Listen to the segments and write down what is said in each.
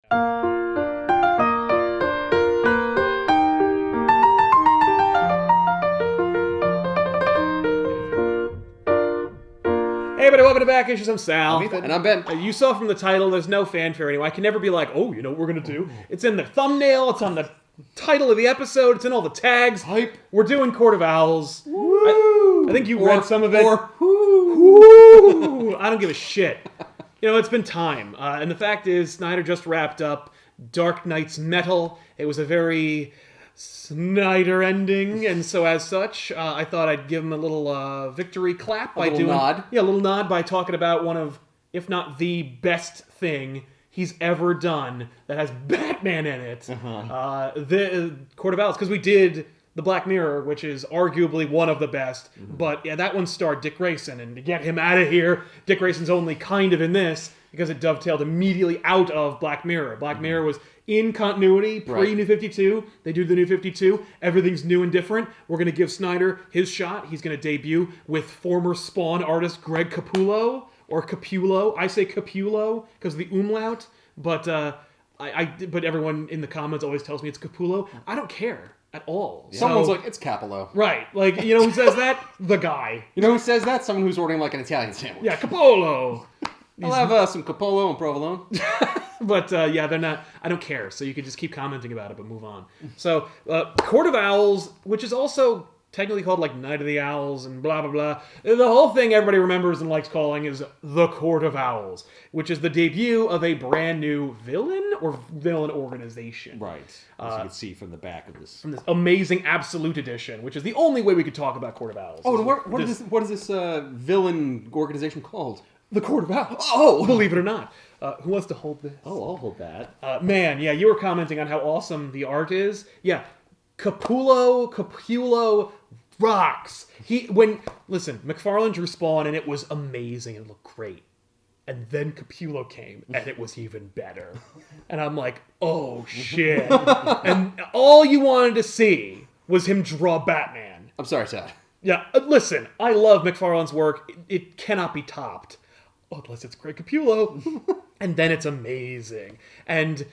Hey everybody, welcome to Back Issues. I'm Sal. I'm Ethan. And I'm Ben. You saw from the title, there's no fanfare anyway. I can never be like, oh, you know what we're going to do? It's in the thumbnail, it's on the title of the episode, it's in all the tags. Hype. We're doing Court of Owls. Woo! I think you read some of it. Woo! I don't give a shit. You know, it's been time. And the fact is, Snyder just wrapped up Dark Knight's Metal. It was a very Snyder ending, and so as such, I thought I'd give him a little victory clap by doing nod. Yeah, a little nod by talking about one of, if not the best thing he's ever done that has Batman in it. The Court of Owls, because we did the Black Mirror, which is arguably one of the best, but yeah, that one starred Dick Grayson, and to get him out of here, Dick Grayson's only kind of in this because it dovetailed immediately out of Black Mirror. Black Mirror was in continuity, pre-New 52. They do the New 52. Everything's new and different. We're going to give Snyder his shot. He's going to debut with former Spawn artist Greg Capullo, or Capullo. I say Capullo because of the umlaut, but but everyone in the comments always tells me it's Capullo. I don't care at all. Someone's like, it's Capullo. Right. Like, you know who says that? The guy. You know who says that? Someone who's ordering like an Italian sandwich. Yeah, Capullo. I'll have some Capullo and provolone. But yeah, they're not. I don't care. So you could just keep commenting about it, but move on. So Court of Owls, which is also technically called like Night of the Owls and blah blah blah. The whole thing everybody remembers and likes calling is the Court of Owls, which is the debut of a brand new villain or villain organization. Right. As you can see from the back of this. From this amazing Absolute Edition, which is the only way we could talk about Court of Owls. Oh, and what is this villain organization called? The Court of Owls. Oh! Believe it or not. Who wants to hold this? Oh, I'll hold that. Man, yeah, you were commenting on how awesome the art is. Yeah, Capullo rocks. Listen, McFarlane drew Spawn and it was amazing. It looked great. And then Capullo came and it was even better. And I'm like, oh shit. And all you wanted to see was him draw Batman. I'm sorry, Todd. Yeah, listen, I love McFarlane's work. It cannot be topped. Unless it's Greg Capullo. And then it's amazing. And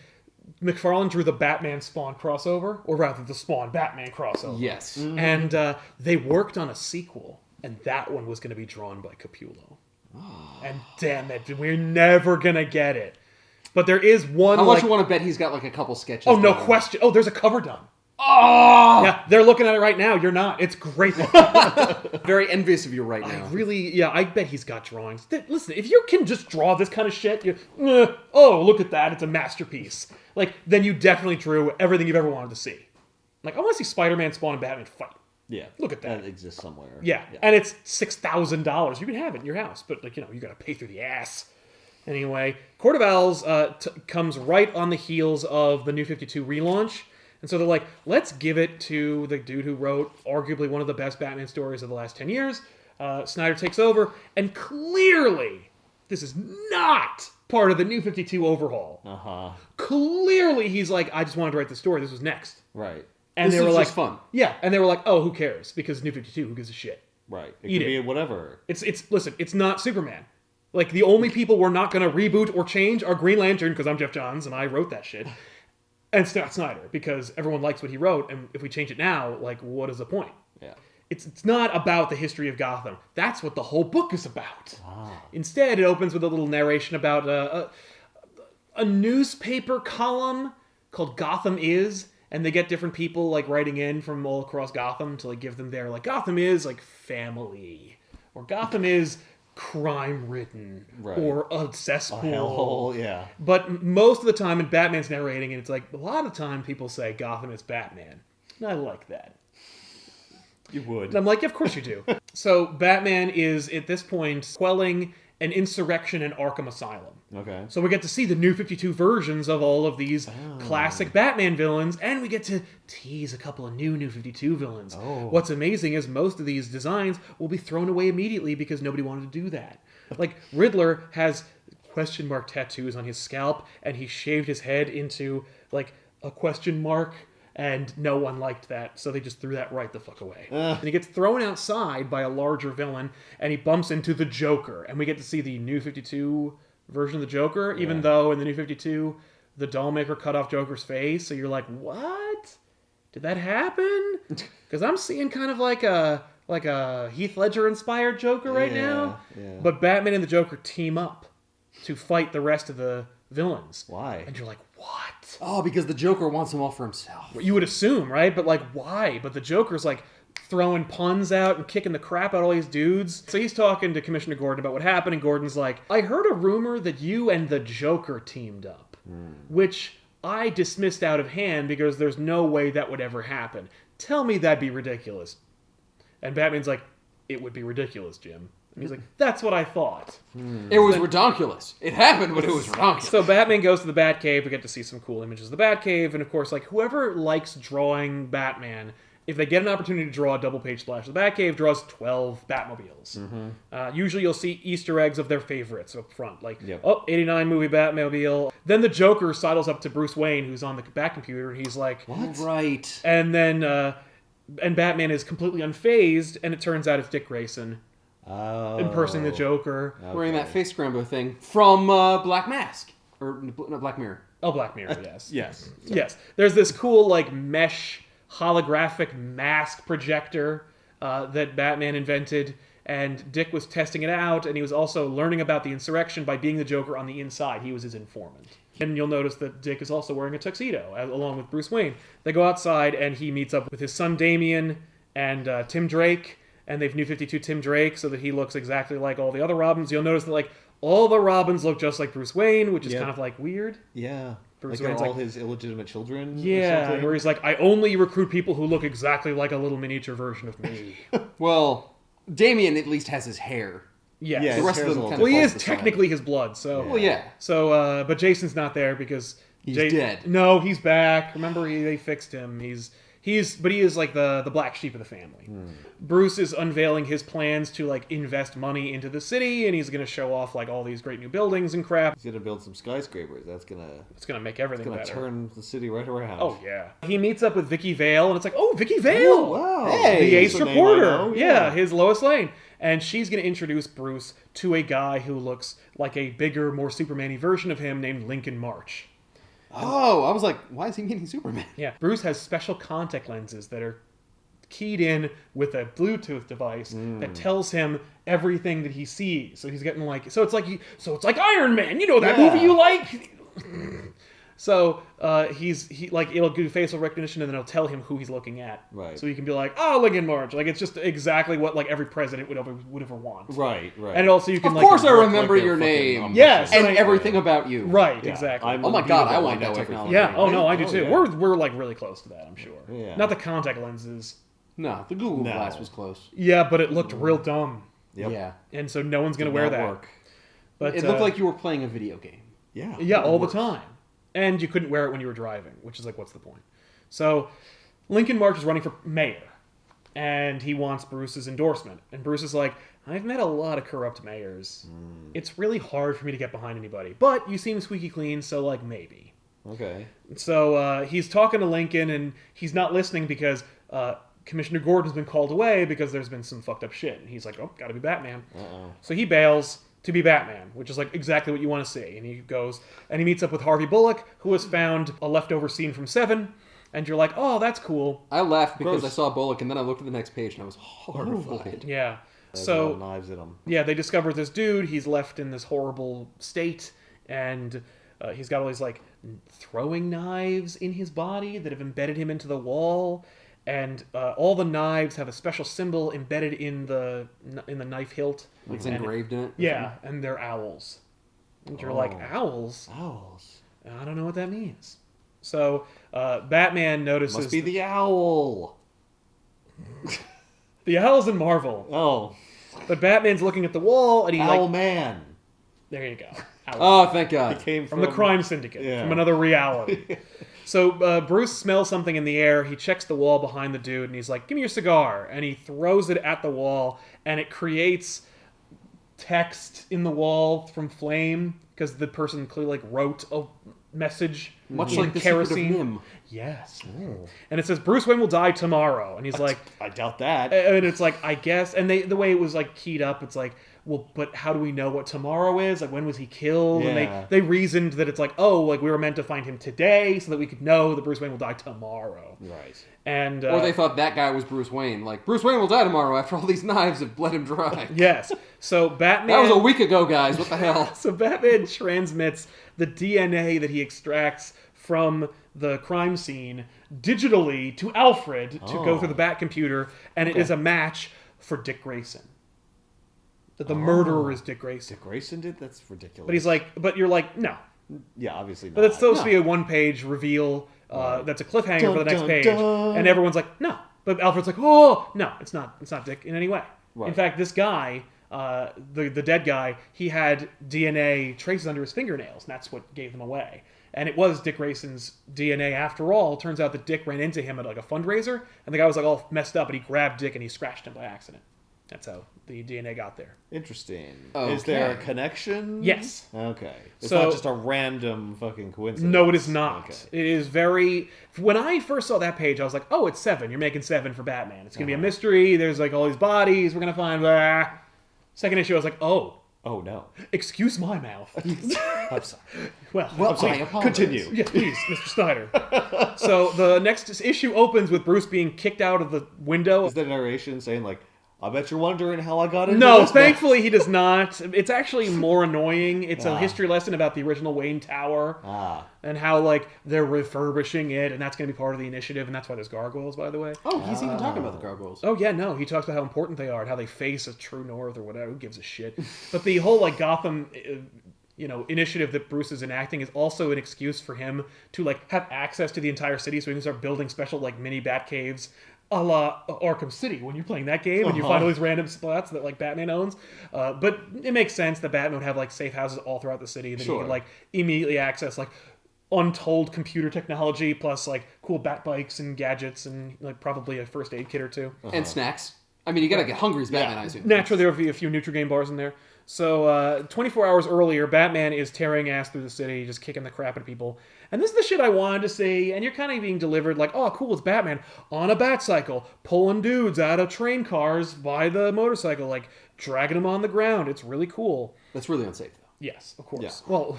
McFarlane drew the Batman Spawn crossover, or rather the Spawn Batman crossover. Yes. And they worked on a sequel, and that one was going to be drawn by Capullo. And damn it, we're never going to get it. But there is one. How much you want to bet he's got like a couple sketches? Oh, no question. Oh, there's a cover done. Oh! Yeah, they're looking at it right now. You're not. It's great. Very envious of you right now. I bet he's got drawings. Listen, if you can just draw this kind of shit, oh, look at that. It's a masterpiece. Like, then you definitely drew everything you've ever wanted to see. Like, I want to see Spider-Man, Spawn, and Batman fight. Yeah. Look at that. That exists somewhere. Yeah. And it's $6,000. You can have it in your house, but, like, you got to pay through the ass. Anyway, Court of Owls comes right on the heels of the New 52 relaunch. And so they're like, let's give it to the dude who wrote arguably one of the best Batman stories of the last 10 years. Snyder takes over, and clearly, this is not part of the New 52 overhaul. Clearly, he's like, I just wanted to write the story. This was next. Right. And this they were is like, just fun. Yeah, and they were like, oh, who cares? Because New 52, who gives a shit? Right. It Eat could it. be whatever. Listen, it's not Superman. Like, the only people we're not going to reboot or change are Green Lantern, because I'm Jeff Johns, and I wrote that shit. And Scott Snyder, because everyone likes what he wrote, and if we change it now, like, what is the point? Yeah. It's not about the history of Gotham. That's what the whole book is about. Instead, it opens with a little narration about a newspaper column called Gotham Is, and they get different people, like, writing in from all across Gotham to, like, give them their, like, Gotham is, like, family, or Gotham is crime-ridden, or a cesspool. Yeah. But most of the time, and Batman's narrating, and it's like, a lot of time people say Gotham is Batman. And I like that. You would. And I'm like, yeah, of course you do. So Batman is, at this point, quelling an insurrection in Arkham Asylum. Okay. So we get to see the New 52 versions of all of these classic Batman villains, and we get to tease a couple of new 52 villains. What's amazing is most of these designs will be thrown away immediately because nobody wanted to do that. Like, Riddler has question mark tattoos on his scalp, and he shaved his head into, like, a question mark, and no one liked that, so they just threw that right the fuck away. And he gets thrown outside by a larger villain, and he bumps into the Joker, and we get to see the New 52 version of the Joker, even though in the New 52 the doll maker cut off Joker's face. So you're like, what? Did that happen? Because I'm seeing kind of like a Heath Ledger inspired Joker right now. Yeah. But Batman and the Joker team up to fight the rest of the villains. Why? And you're like, what? Oh, because the Joker wants them all for himself. You would assume, right? But like, why? But the Joker's like throwing puns out and kicking the crap out of all these dudes. So he's talking to Commissioner Gordon about what happened, and Gordon's like, I heard a rumor that you and the Joker teamed up, which I dismissed out of hand because there's no way that would ever happen. Tell me that'd be ridiculous. And Batman's like, it would be ridiculous, Jim. And he's like, that's what I thought. It was redonkulous. It happened, but it was redonkulous. So Batman goes to the Batcave. We get to see some cool images of the Batcave. And of course, like, whoever likes drawing Batman, if they get an opportunity to draw a double-page splash, the Batcave draws 12 Batmobiles. Usually you'll see Easter eggs of their favorites up front. Like, 89 movie Batmobile. Then the Joker sidles up to Bruce Wayne, who's on the back computer, and he's like... What? Right. And then... and Batman is completely unfazed, and it turns out it's Dick Grayson impersonating the Joker. Okay. Wearing that face scrambler thing from Black Mask. Or, no, Black Mirror. Oh, Black Mirror, yes. Yes. Yes. There's this cool, like, mesh holographic mask projector that Batman invented, and Dick was testing it out, and he was also learning about the insurrection by being the Joker on the inside. He was his informant. And you'll notice that Dick is also wearing a tuxedo, along with Bruce Wayne. They go outside, and he meets up with his son Damian and Tim Drake, and they've New 52 Tim Drake, so that he looks exactly like all the other Robins. You'll notice that, like, all the Robins look just like Bruce Wayne, which is kind of, like, weird. Yeah. Bruce like Wayne's all like, his illegitimate children? Yeah, where he's like, I only recruit people who look exactly like a little miniature version of me. Well, Damien at least has his hair. Yes. Yeah, The rest of them kind of Well, he falls is to the technically his blood, so... Well, yeah. So, but Jason's not there because... He's dead. No, he's back. Remember, they fixed him. But he is like the black sheep of the family. Bruce is unveiling his plans to like invest money into the city, and he's going to show off like all these great new buildings and crap. He's going to build some skyscrapers. It's going to make everything better. Turn the city right around. Oh, yeah. He meets up with Vicky Vale, and it's like, oh, Vicky Vale! Oh, wow. Hey! The ace reporter. Yeah, his Lois Lane. And she's going to introduce Bruce to a guy who looks like a bigger, more Superman-y version of him named Lincoln March. Oh, I was like, why is he meeting Superman? Yeah, Bruce has special contact lenses that are keyed in with a Bluetooth device that tells him everything that he sees. So he's getting like, so it's like Iron Man. You know that movie you like. So he like it'll do facial recognition and then it'll tell him who he's looking at. Right. So you can be like, oh, Lincoln March. Like it's just exactly what like every president would ever want. Right. And also you can Of like course I work remember like your a fucking name. Yes. And Right. everything about you. Right. Yeah. Exactly. Oh my God, I unbeatable want that that technology. Yeah. Oh no, I do Oh, too. yeah. We're like really close to that. I'm sure. Yeah. Not the contact lenses. No, the Google Glass was close. Yeah, but it looked real dumb, Yep. Yeah. and so no one's gonna Did wear not that. work. But It looked like you were playing a video game. Yeah. yeah, all the worse. time, and you couldn't wear it when you were driving, which is like, what's the point? So Lincoln March is running for mayor, and he wants Bruce's endorsement, and Bruce is like, I've met a lot of corrupt mayors. It's really hard for me to get behind anybody, but you seem squeaky clean, so like maybe. Okay. So he's talking to Lincoln, and he's not listening because Commissioner Gordon's been called away because there's been some fucked up shit. And he's like, oh, gotta be Batman. So he bails to be Batman, which is like exactly what you want to see. And he goes, and he meets up with Harvey Bullock, who has found a leftover scene from Seven. And you're like, oh, that's cool. I laughed because Gross. I saw Bullock, and then I looked at the next page, and I was horrified. Yeah. There's So, knives in them. yeah, they discover this dude. He's left in this horrible state. And he's got all these, like, throwing knives in his body that have embedded him into the wall. And all the knives have a special symbol embedded in the knife hilt. It's And- engraved in it. Yeah, and they're owls. And you're like, owls? Owls. I don't know what that means. So Batman notices... Must be the owl. The owl's in Marvel. Oh. But Batman's looking at the wall, and he Owl like... Man. There you go. Owl. Oh, thank God. He came From the crime syndicate. Yeah. From another reality. So Bruce smells something in the air. He checks the wall behind the dude, and he's like, give me your cigar. And he throws it at the wall, and it creates text in the wall from flame, because the person clearly like wrote a message Much in like the kerosene. Secret of Nim. Yes. And it says, Bruce Wayne will die tomorrow. And he's like... I doubt that. And it's like, I guess... And the way it was like keyed up, it's like, well, but how do we know what tomorrow is? Like, when was he killed? Yeah. And they reasoned that it's like, oh, like we were meant to find him today so that we could know that Bruce Wayne will die tomorrow. Right. And Or they thought that guy was Bruce Wayne. Like, Bruce Wayne will die tomorrow after all these knives have bled him dry. Yes. So Batman... That was a week ago, guys. What the hell? So Batman transmits the DNA that he extracts from the crime scene digitally to Alfred to go through the Bat computer, and it is a match for Dick Grayson. That the murderer is Dick Grayson. Dick Grayson did? That's ridiculous. But he's like, but you're like, no. Yeah, obviously not. But it's supposed to be a one-page reveal that's a cliffhanger for the next page. And everyone's like, no. But Alfred's like, oh, no, it's not Dick in any way. Right. In fact, this guy, the dead guy, he had DNA traces under his fingernails, and that's what gave them away. And it was Dick Grayson's DNA after all. Turns out that Dick ran into him at like a fundraiser, and the guy was like all messed up, and he grabbed Dick and he scratched him by accident. That's how the DNA got there. Interesting. Okay. Is there a connection? Yes. Okay. It's So- not just a random fucking coincidence. No, it is not. Okay. It is very... When I first saw that page, I was like, oh, it's 7. You're making 7 for Batman. It's going to be a mystery. There's like all these bodies we're going to find. Blah. Second issue, I was like, oh, no. excuse my mouth. I'm sorry. Well, I apologize. Continue. yes, please, Mr. Snyder. So the next issue opens with Bruce being kicked out of the window. Is the narration saying like, I bet you're wondering how I got into No, this? thankfully he does not. It's actually more annoying. It's a history lesson about the original Wayne Tower and how like they're refurbishing it, and that's going to be part of the initiative, and that's why there's gargoyles, by the way. Oh, he's even talking about the gargoyles. Oh yeah, no, he talks about how important they are and how they face a true north or whatever. Who gives a shit? But the whole like Gotham, initiative that Bruce is enacting is also an excuse for him to like have access to the entire city, so he can start building special like mini Batcaves, a la Arkham City when you're playing that game and you find all these random spots that like Batman owns. But it makes sense that Batman would have like safe houses all throughout the city that he could like immediately access like untold computer technology plus like cool bat bikes and gadgets and like probably a first aid kit or two. And snacks. I mean, you gotta get hungry as Batman, I assume. Naturally, there will be a few Nutrigrain bars in there. So, 24 hours earlier, Batman is tearing ass through the city, just kicking the crap out of people. And this is the shit I wanted to see, and you're kind of being delivered like, oh, cool, it's Batman on a bat cycle, pulling dudes out of train cars by the motorcycle, like, dragging them on the ground. It's really cool. That's really unsafe, though. Yes, of course. Yeah. Well,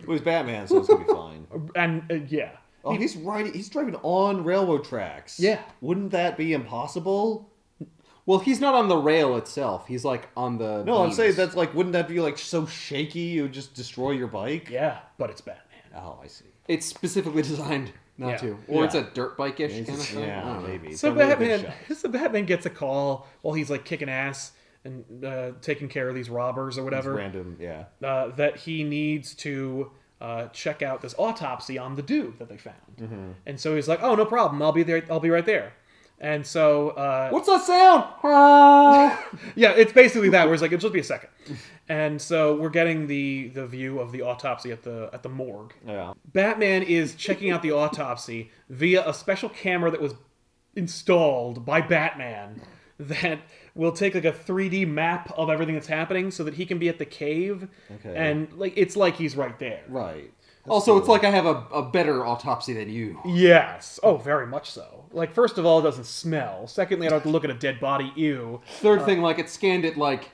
Well, he's Batman, so it's gonna be fine. and, yeah. Oh, he's driving on railroad tracks. Yeah. Wouldn't that be impossible? Well, he's not on the rail itself. He's, like, on the No, I'm beams. saying that's like, wouldn't that be like so shaky you would just destroy your bike? Yeah, but it's Batman. Oh, I see. It's specifically designed not Yeah. to. Or it's Yeah. a dirt bike-ish kind of thing. I Yeah, don't know. maybe. So Don't really big Batman, shots. so Batman gets a call while he's like kicking ass and taking care of these robbers or It's whatever. random, yeah. That he needs to check out this autopsy on the dude that they found. And so he's like, "Oh, no problem. I'll be there. I'll be right there." And so, What's that sound? yeah, it's basically that. Where it's like, it'll just be a second. And so we're getting the view of the autopsy at the morgue. Yeah. Batman is checking out the autopsy via a special camera that was installed by Batman that will take like a 3D map of everything that's happening so that he can be at the cave. Okay. And like it's like he's right there. Right. That's Also, it's cool. like I have a better autopsy than you. Yes. Oh, very much so. Like, first of all, it doesn't smell. Secondly, I don't have to look at a dead body. Ew. Third thing, like, it scanned it, like,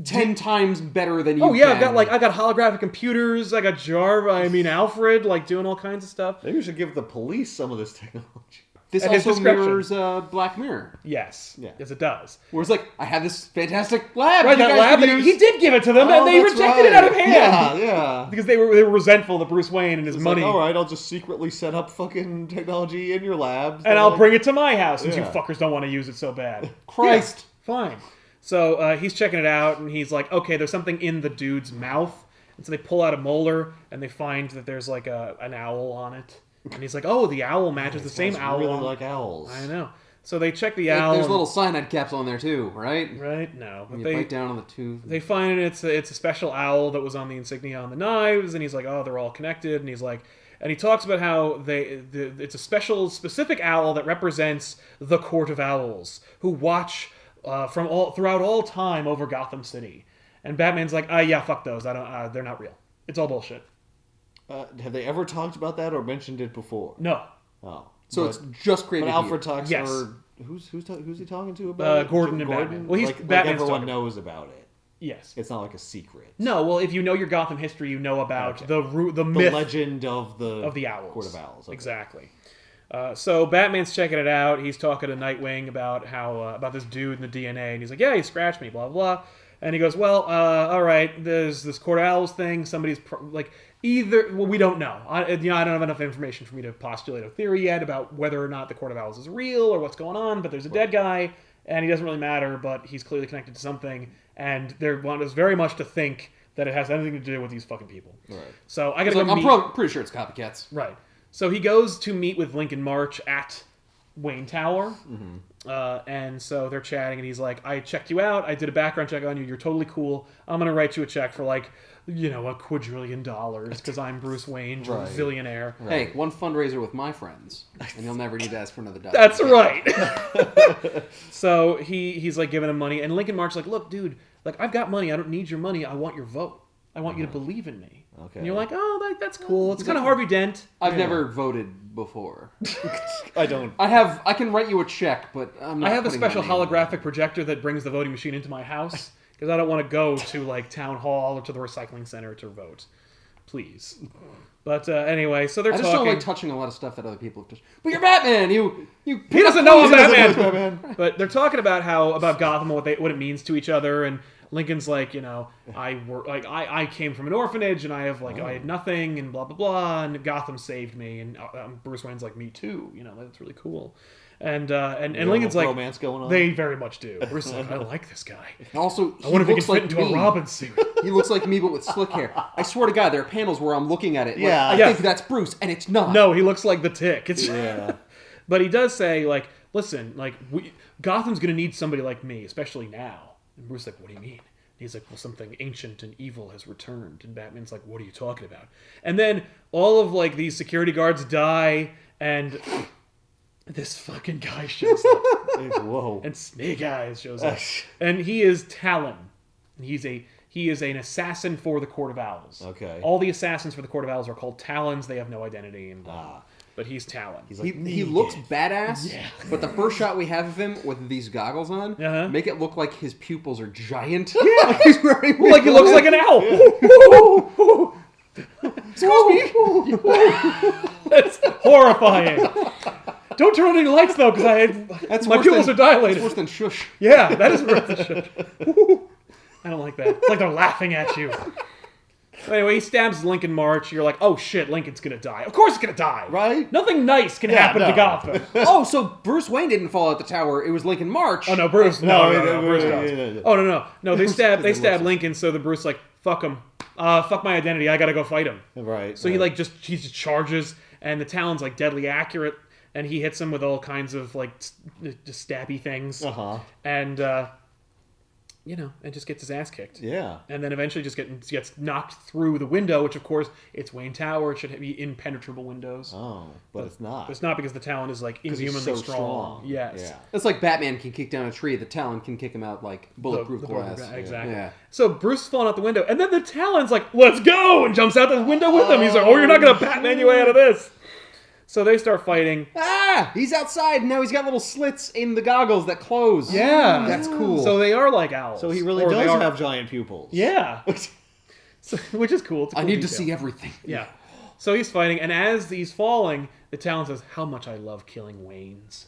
10 times better than you Oh yeah, can. I got holographic computers. I got Alfred, like doing all kinds of stuff. Maybe we should give the police some of this technology. This At his also description. mirrors Black Mirror. Yes. Yeah. Yes, it does. Where it's like, I have this fantastic lab. Right, you that guys lab. can That use. he did give it to them, and they that's rejected it out of right. hand. Yeah. Because they were resentful of Bruce Wayne and his It's money. like, all right, I'll just secretly set up fucking technology in your labs. And I'll bring it to my house since you Yeah. fuckers don't want to use it so bad. Christ. Yeah, fine. So he's checking it out, and he's like, okay, there's something in the dude's mouth. And so they pull out a molar, and they find that there's like an owl on it. And he's like, oh, the owl matches the same owl. really on- like owls. I know. So they check the owl. There's a and- little cyanide capsule in there, too, right? Right? No. But You they bite down on the tooth. they find it's a special owl that was on the insignia on the knives, and he's like, oh, they're all connected. And he's like, and he talks about how it's a specific owl that represents the Court of Owls, who watch throughout all time over Gotham City. And Batman's like, yeah, fuck those. I don't. They're not real. It's all bullshit. Have they ever talked about that or mentioned it before? No. Oh. So it's just created But Alfred here. talks, Yes. or who's he talking to about it? Gordon and Batman. Well, he's like Batman's everyone talking- knows about it. Yes. It's not like a secret. No, well, if you know your Gotham history, you know about the The myth legend of the Owls. Court of Owls. Okay. Exactly. So Batman's checking it out. He's talking to Nightwing about how about this dude in the DNA, and he's like, "Yeah, he scratched me." Blah blah blah. And he goes, "Well, all right. There's this Court of Owls thing. Somebody's we don't know. I don't have enough information for me to postulate a theory yet about whether or not the Court of Owls is real or what's going on. But there's a dead guy, and he doesn't really matter. But he's clearly connected to something, and they want us very much to think that it has anything to do with these fucking people. Right. So I gotta go. I'm pretty sure it's copycats. Right. So he goes to meet with Lincoln March at Wayne Tower. And so they're chatting, and he's like, "I checked you out. I did a background check on you. You're totally cool. I'm going to write you a check for $1 quadrillion because I'm Bruce Wayne, billionaire." Hey, one fundraiser with my friends, and you'll never need to ask for another dollar. That's right. So he's like giving him money, and Lincoln March's like, "Look, dude, I've got money. I don't need your money. I want your vote. I want you to believe in me." Okay. And you're like, "Oh, that's cool." It's kind of Harvey Dent. I've never voted before. I don't. I can write you a check, but I'm not. I have a putting special my name on it. holographic projector that brings the voting machine into my house because I don't want to go to town hall or to the recycling center to vote. Please. But anyway, so they're I talking. just don't like touching a lot of stuff that other people have touched. But you're Batman. You. He doesn't know I'm Batman. Batman. But they're talking about about Gotham and what it means to each other, and Lincoln's like, I came from an orphanage and I had nothing and blah blah blah, and Gotham saved me, and Bruce Wayne's like, me too. That's really cool. And Lincoln's like, romance going on. They very much do. Bruce is like, I like this guy. Also, I wonder if he can looks fit into a Robin suit. He looks like me, but with slick hair. I swear to God, there are panels where I'm looking at it. Yeah. I think that's Bruce, and it's not. No, he looks like the Tick. It's Yeah. But he does say, listen, Gotham's going to need somebody like me, especially now. And Bruce's like, what do you mean? And he's like, well, something ancient and evil has returned. And Batman's like, what are you talking about? And then all of, these security guards die, and this fucking guy shows up. Whoa. And Snake Eyes shows up. And he is Talon. And he is an assassin for the Court of Owls. Okay. All the assassins for the Court of Owls are called Talons. They have no identity. And but he's Talon. He's He looks badass, but the first shot we have of him with these goggles on make it look like his pupils are giant. Yeah. He's wearing like he looks like an owl. Excuse me. That's horrifying. Don't turn on any lights though, because my pupils are dilated. It's worse than shush. Yeah, that is worse than shush. I don't like that. It's like they're laughing at you. Anyway, he stabs Lincoln March. You're like, oh shit, Lincoln's gonna die. Of course he's gonna die. Right? Nothing nice can happen to Gotham. Oh, so Bruce Wayne didn't fall out the tower. It was Lincoln March. Oh no, Bruce. No, Bruce yeah, does. yeah. Oh no. They stab Lincoln. So the Bruce fuck him. Fuck my identity. I gotta go fight him. Right. So he just charges, and the Talon's deadly accurate, and he hits him with all kinds of just stabby things. And and just gets his ass kicked. Yeah. And then eventually just gets knocked through the window, which of course it's Wayne Tower. It should be impenetrable windows. Oh, but it's not. But it's not because the Talon is inhumanly so strong. Yes. Yeah. It's like Batman can kick down a tree. The Talon can kick him out like bulletproof glass. Exactly. Yeah. So Bruce is falling out the window, and then the Talon's like, "Let's go!" and jumps out the window with him. He's like, "Oh, you're not gonna Batman your way out of this." So they start fighting. Ah! He's outside, and now he's got little slits in the goggles that close. Yeah. That's cool. So they are like owls. So he really Or does they are- have giant pupils. Yeah. Which is cool. It's a cool I need to detail. see everything. Yeah. So he's fighting, and as he's falling, the Talon says, "How much I love killing Waynes."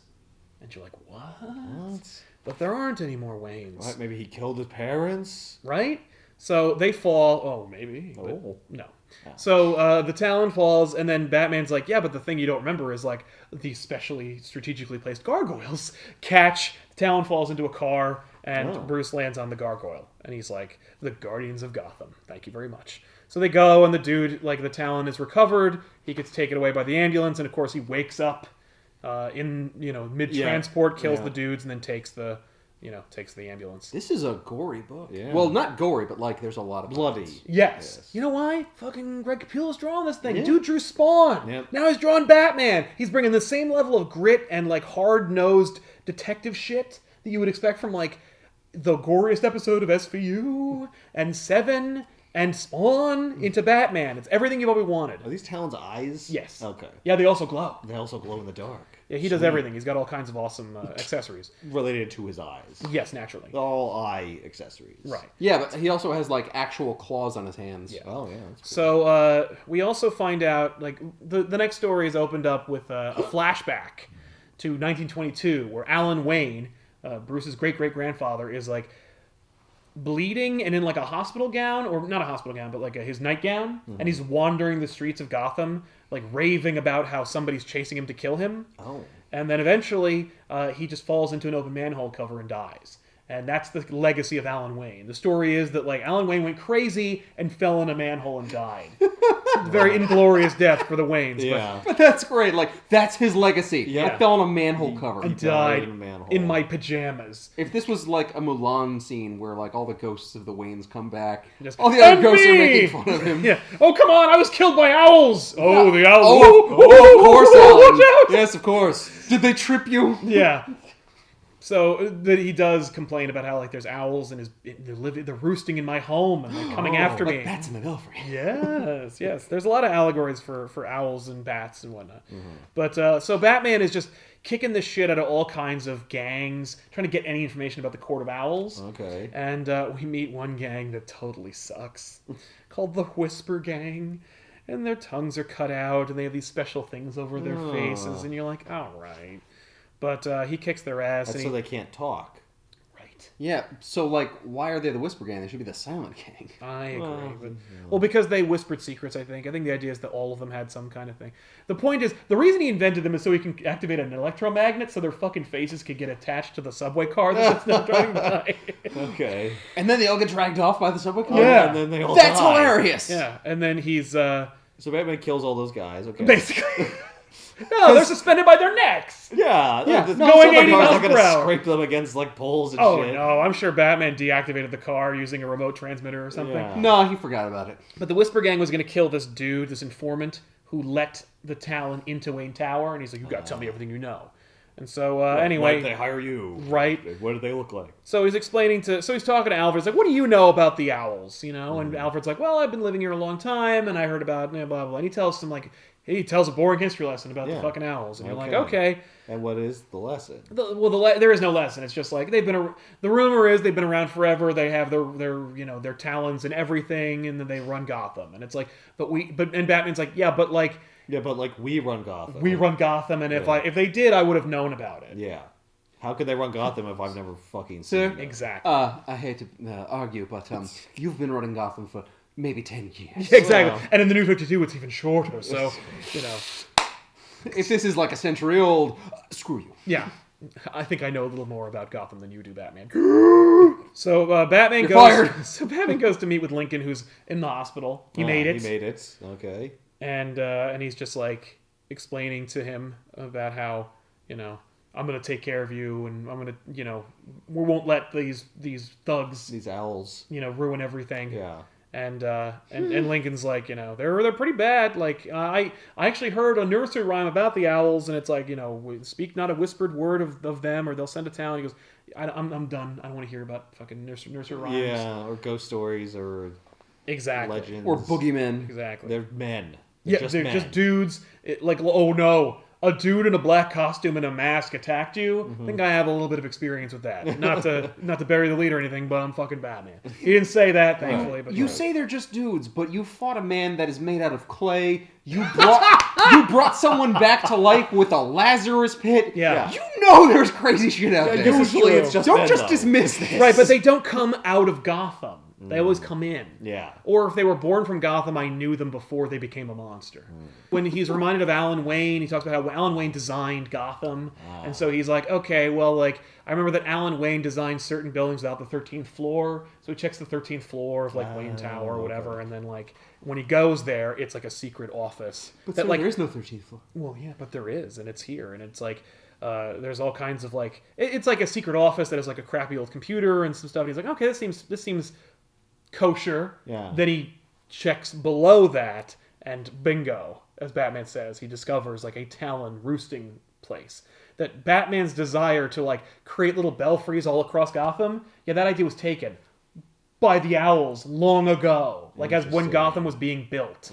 And you're like, what? But there aren't any more Waynes. Right, maybe he killed his parents. Right? So they fall. Oh, maybe. But Oh. no. So the Talon falls, and then Batman's like, yeah, but the thing you don't remember is the specially strategically placed gargoyles catch. The Talon falls into a car, and Bruce lands on the gargoyle. And he's like, the Guardians of Gotham. Thank you very much. So they go, and the dude, the Talon is recovered. He gets taken away by the ambulance, and of course he wakes up in mid-transport, kills the dudes, and then takes the ambulance. This is a gory book. Yeah. Well, not gory, but there's a lot of Bloody. violence. Yes. You know why? Fucking Greg Capullo's drawing this thing. Dude drew Spawn. Yep. Now he's drawing Batman. He's bringing the same level of grit and hard-nosed detective shit that you would expect from the goriest episode of SVU and Seven and spawn into Batman. It's everything you've always wanted. Are these Talon's eyes? Yes. Okay. Yeah, they also glow. They also glow in the dark. Yeah, he does everything. He's got all kinds of awesome accessories. Related to his eyes. Yes, naturally. All eye accessories. Right. Yeah, but he also has like actual claws on his hands. Yeah. Oh, yeah. That's cool. So we also find out, like, the next story is opened up with a flashback to 1922, where Alan Wayne, Bruce's great-great-grandfather, is, like, bleeding and in, like, a hospital gown, or not a hospital gown, but, like, his nightgown, and he's wandering the streets of Gotham, like, raving about how somebody's chasing him to kill him. Oh. And then eventually, he just falls into an open manhole cover and dies. And that's the legacy of Alan Wayne. The story is that, like, Alan Wayne went crazy and fell in a manhole and died. It's a very inglorious death for the Waynes. Yeah. But that's great. Like, that's his legacy. Yeah. I fell in a manhole cover. And died in a manhole. in my pajamas. If this was like a Mulan scene where like all the ghosts of the Waynes come back, Just, all the other "And ghosts are me!" making fun of him. Yeah. Oh, come on! I was killed by owls. Oh, the owls! Oh, of course, Alan. Watch out! Yes, of course. Did they trip you? Yeah. So that he does complain about how, like, there's owls and they're roosting in my home and they're coming after me. Like bats in the belfry. Yes. There's a lot of allegories for owls and bats and whatnot. But so Batman is just kicking the shit out of all kinds of gangs, trying to get any information about the Court of Owls. Okay. And we meet one gang that totally sucks, called the Whisper Gang. And their tongues are cut out, and they have these special things over their faces, and you're like, all right. But he kicks their ass. That's and so they can't talk. Right. Yeah, so like, why are they the Whisper Gang? They should be the Silent Gang. I agree. Well, because they whispered secrets, I think. I think the idea is that all of them had some kind of thing. The point is, the reason he invented them is so he can activate an electromagnet so their fucking faces could get attached to the subway car that's not driving by. Okay. And then they all get dragged off by the subway car? Yeah. And then they all That's die. hilarious! Yeah, and then he's... So Batman kills all those guys. Okay. basically... No, they're suspended by their necks. Yeah. Yeah, The going 80 cars miles are gonna per hour. scrape them against like poles and Oh, shit. no, I'm sure Batman deactivated the car using a remote transmitter or something. Yeah. No, he forgot about it. But the Whisper Gang was going to kill this dude, this informant, who let the Talon into Wayne Tower, and he's like, you got to tell me everything you know. And so, anyway... Why did they hire you? Right. What do they look like? So he's talking to Alfred. He's like, what do you know about the owls? You know? And Alfred's like, well, I've been living here a long time, and I heard about blah, blah, blah. And he tells him, like, he tells a boring history lesson about the fucking owls. And you're like, okay. And what is the lesson? There is no lesson. It's just like, the rumor is they've been around forever. They have their talons and everything, and then they run Gotham. And it's like, and Batman's like, yeah, but like we run Gotham. we run Gotham, and if they did, I would have known about it. Yeah. How could they run Gotham if I've never fucking seen it? Exactly. I hate to argue, but you've been running Gotham for maybe 10 years. Exactly. Well. And in the New 52, it's even shorter. So, If this is like a century old, screw you. Yeah. I think I know a little more about Gotham than you do, Batman. So Batman You're goes. fired. So Batman goes to meet with Lincoln, who's in the hospital. He made it. He made it. Okay. And he's just like explaining to him about how, I'm gonna take care of you, and I'm gonna, we won't let these thugs, These owls. ruin everything. Yeah. And Lincoln's like, they're pretty bad. Like, I actually heard a nursery rhyme about the owls, and it's like, speak not a whispered word of them, or they'll send a talent. He goes, I'm done. I don't want to hear about fucking nursery rhymes. Yeah, or ghost stories, or Exactly. legends. Or boogeymen. Exactly. They're men. Yeah, just they're men. just dudes. Oh no, a dude in a black costume and a mask attacked you. I think I have a little bit of experience with that. Not to bury the lead or anything, but I'm fucking Batman. He didn't say that, thankfully. But You say they're just dudes, but you fought a man that is made out of clay. You brought someone back to life with a Lazarus pit. Yeah. You know there's crazy shit out there. Usually it's just Don't men, just though. dismiss this. right, but they don't come out of Gotham. They always come in. Yeah. Or if they were born from Gotham, I knew them before they became a monster. When he's reminded of Alan Wayne, he talks about how Alan Wayne designed Gotham. And so he's like, okay, well, like, I remember that Alan Wayne designed certain buildings without the 13th floor. So he checks the 13th floor of, like, Wayne Tower or whatever. And then, like, when he goes there, it's like a secret office. But that, sir, like, there is no 13th floor. well, yeah, but there is, and it's here, and it's like, there's all kinds of, like, it's like a secret office that has, like, a crappy old computer and some stuff. And he's like, okay, this seems kosher. Yeah. Then he checks below that, and bingo, as Batman says, he discovers, like, a Talon roosting place. That Batman's desire to, like, create little belfries all across Gotham, yeah, that idea was taken. by the owls long ago, like as when Interesting. Gotham was being built.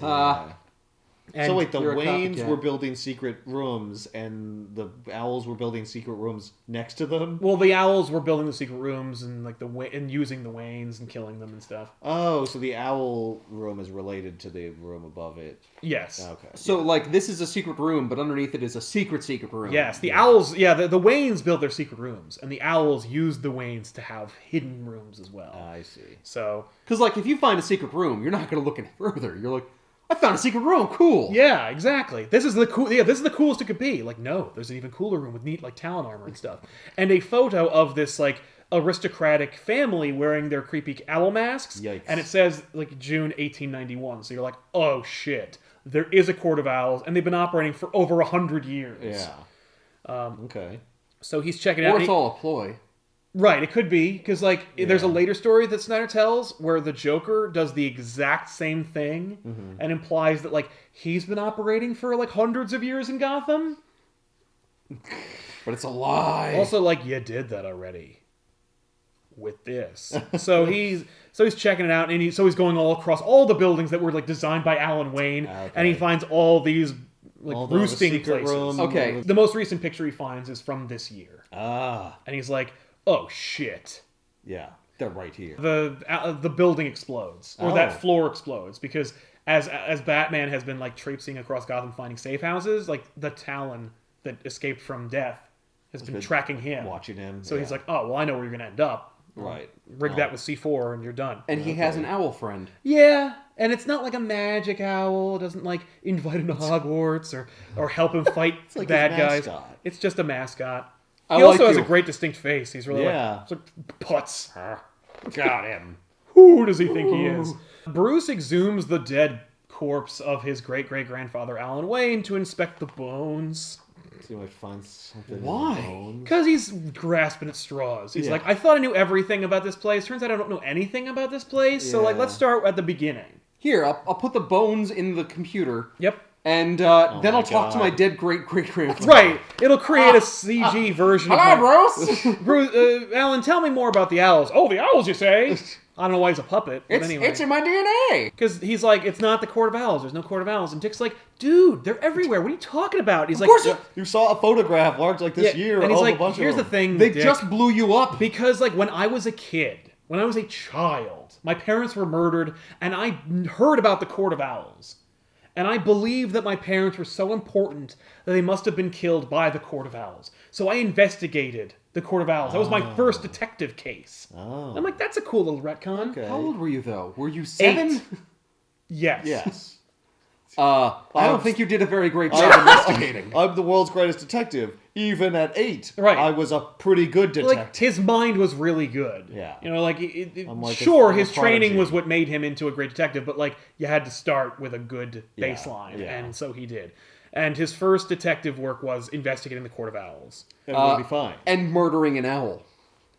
And So wait, the you're a Waynes copycat. were building secret rooms, and the Owls were building secret rooms next to them? well, the owls were building the secret rooms and like and using the Waynes and killing them and stuff. Oh, so the Owl room is related to the room above it. Yes. Okay. So, like, this is a secret room, but underneath it is a secret room. Yes, the owls. Yeah, the Waynes built their secret rooms, and the owls used the Waynes to have hidden rooms as well. I see. So Because, like, if you find a secret room, you're not going to look any further. You're like, I found a secret room. Cool. yeah, exactly. This is the cool. Yeah, this is the coolest it could be. Like, no, there's an even cooler room with neat like Talon armor and stuff, and a photo of this like aristocratic family wearing their creepy owl masks. Yikes. And it says like June 1891. So you're like, oh shit, there is a court of owls, and they've been operating for over 100 years. Yeah. Okay. So he's checking out. Or and it's he- all a ploy. Right, it could be because like there's a Yeah. later story that Snyder tells where the Joker does the exact same thing and implies that like he's been operating for like hundreds of years in Gotham. But it's a lie. Also, like you did that already with this. So he's checking it out, and he's going all across all the buildings that were like designed by Alan Wayne, Okay. and he finds all these like All the roosting secret places. room. Okay. The most recent picture he finds is from this year, Ah. and he's like, "Oh shit." Yeah. They're right here. The building explodes, or Oh. that floor explodes, because as Batman has been like traipsing across Gotham finding safe houses, like the Talon that escaped from death has been been tracking him, Watching him. So he's like, oh well, I know where you're gonna end up. Right. Rig that with C4 and you're done. and he has an owl friend. Yeah, and it's not like a magic owl. It doesn't like invite him to Hogwarts or help him fight like bad his guys. mascot. It's just a mascot. I He also like has a you. great distinct face. He's really Yeah. like, it's like putz. Got him. Who does he think he is? Bruce exhumes the dead corpse of his great-great-grandfather Alan Wayne to inspect the bones. See if I find something. Why? In the bones. Because he's grasping at straws. He's Yeah. like, I thought I knew everything about this place. Turns out I don't know anything about this place. So, like, Yeah. let's start at the beginning. Here, I'll put the bones in the computer, Yep. and then Oh my I'll talk to God. my dead great-great-grandfather. Right. It'll create a CG version of Hello, my- Bruce! Bruce, Alan, tell me more about the owls. Oh, the owls, you say? I don't know why he's a puppet, but anyway. It's in my DNA! Because he's like, it's not the Court of Owls. There's no Court of Owls. And Dick's like, dude, they're everywhere. What are you talking about? He's like, course "Yeah." You saw a photograph large like this year And he's of like, a bunch here's of the them. thing, They Dick. just blew you up! Because, like, when I was a kid, when I was a child, my parents were murdered, and I heard about the Court of Owls. And I believe that my parents were so important that they must have been killed by the Court of Owls. So I investigated the Court of Owls. That was my first detective case. Oh. I'm like, that's a cool little retcon. Okay. How old were you, though? Were you 7? 8. Yes. Yes. I don't think you did a very great job investigating. I'm the world's greatest detective. Even at 8, Right. I was a pretty good detective. Like, his mind was really good. Yeah. You know, like, I'm like sure, a his training prodigy. was what made him into a great detective, but, like, you had to start with a good Yeah, baseline, yeah. and so he did. And his first detective work was investigating the Court of Owls. It would be fine. And murdering an owl.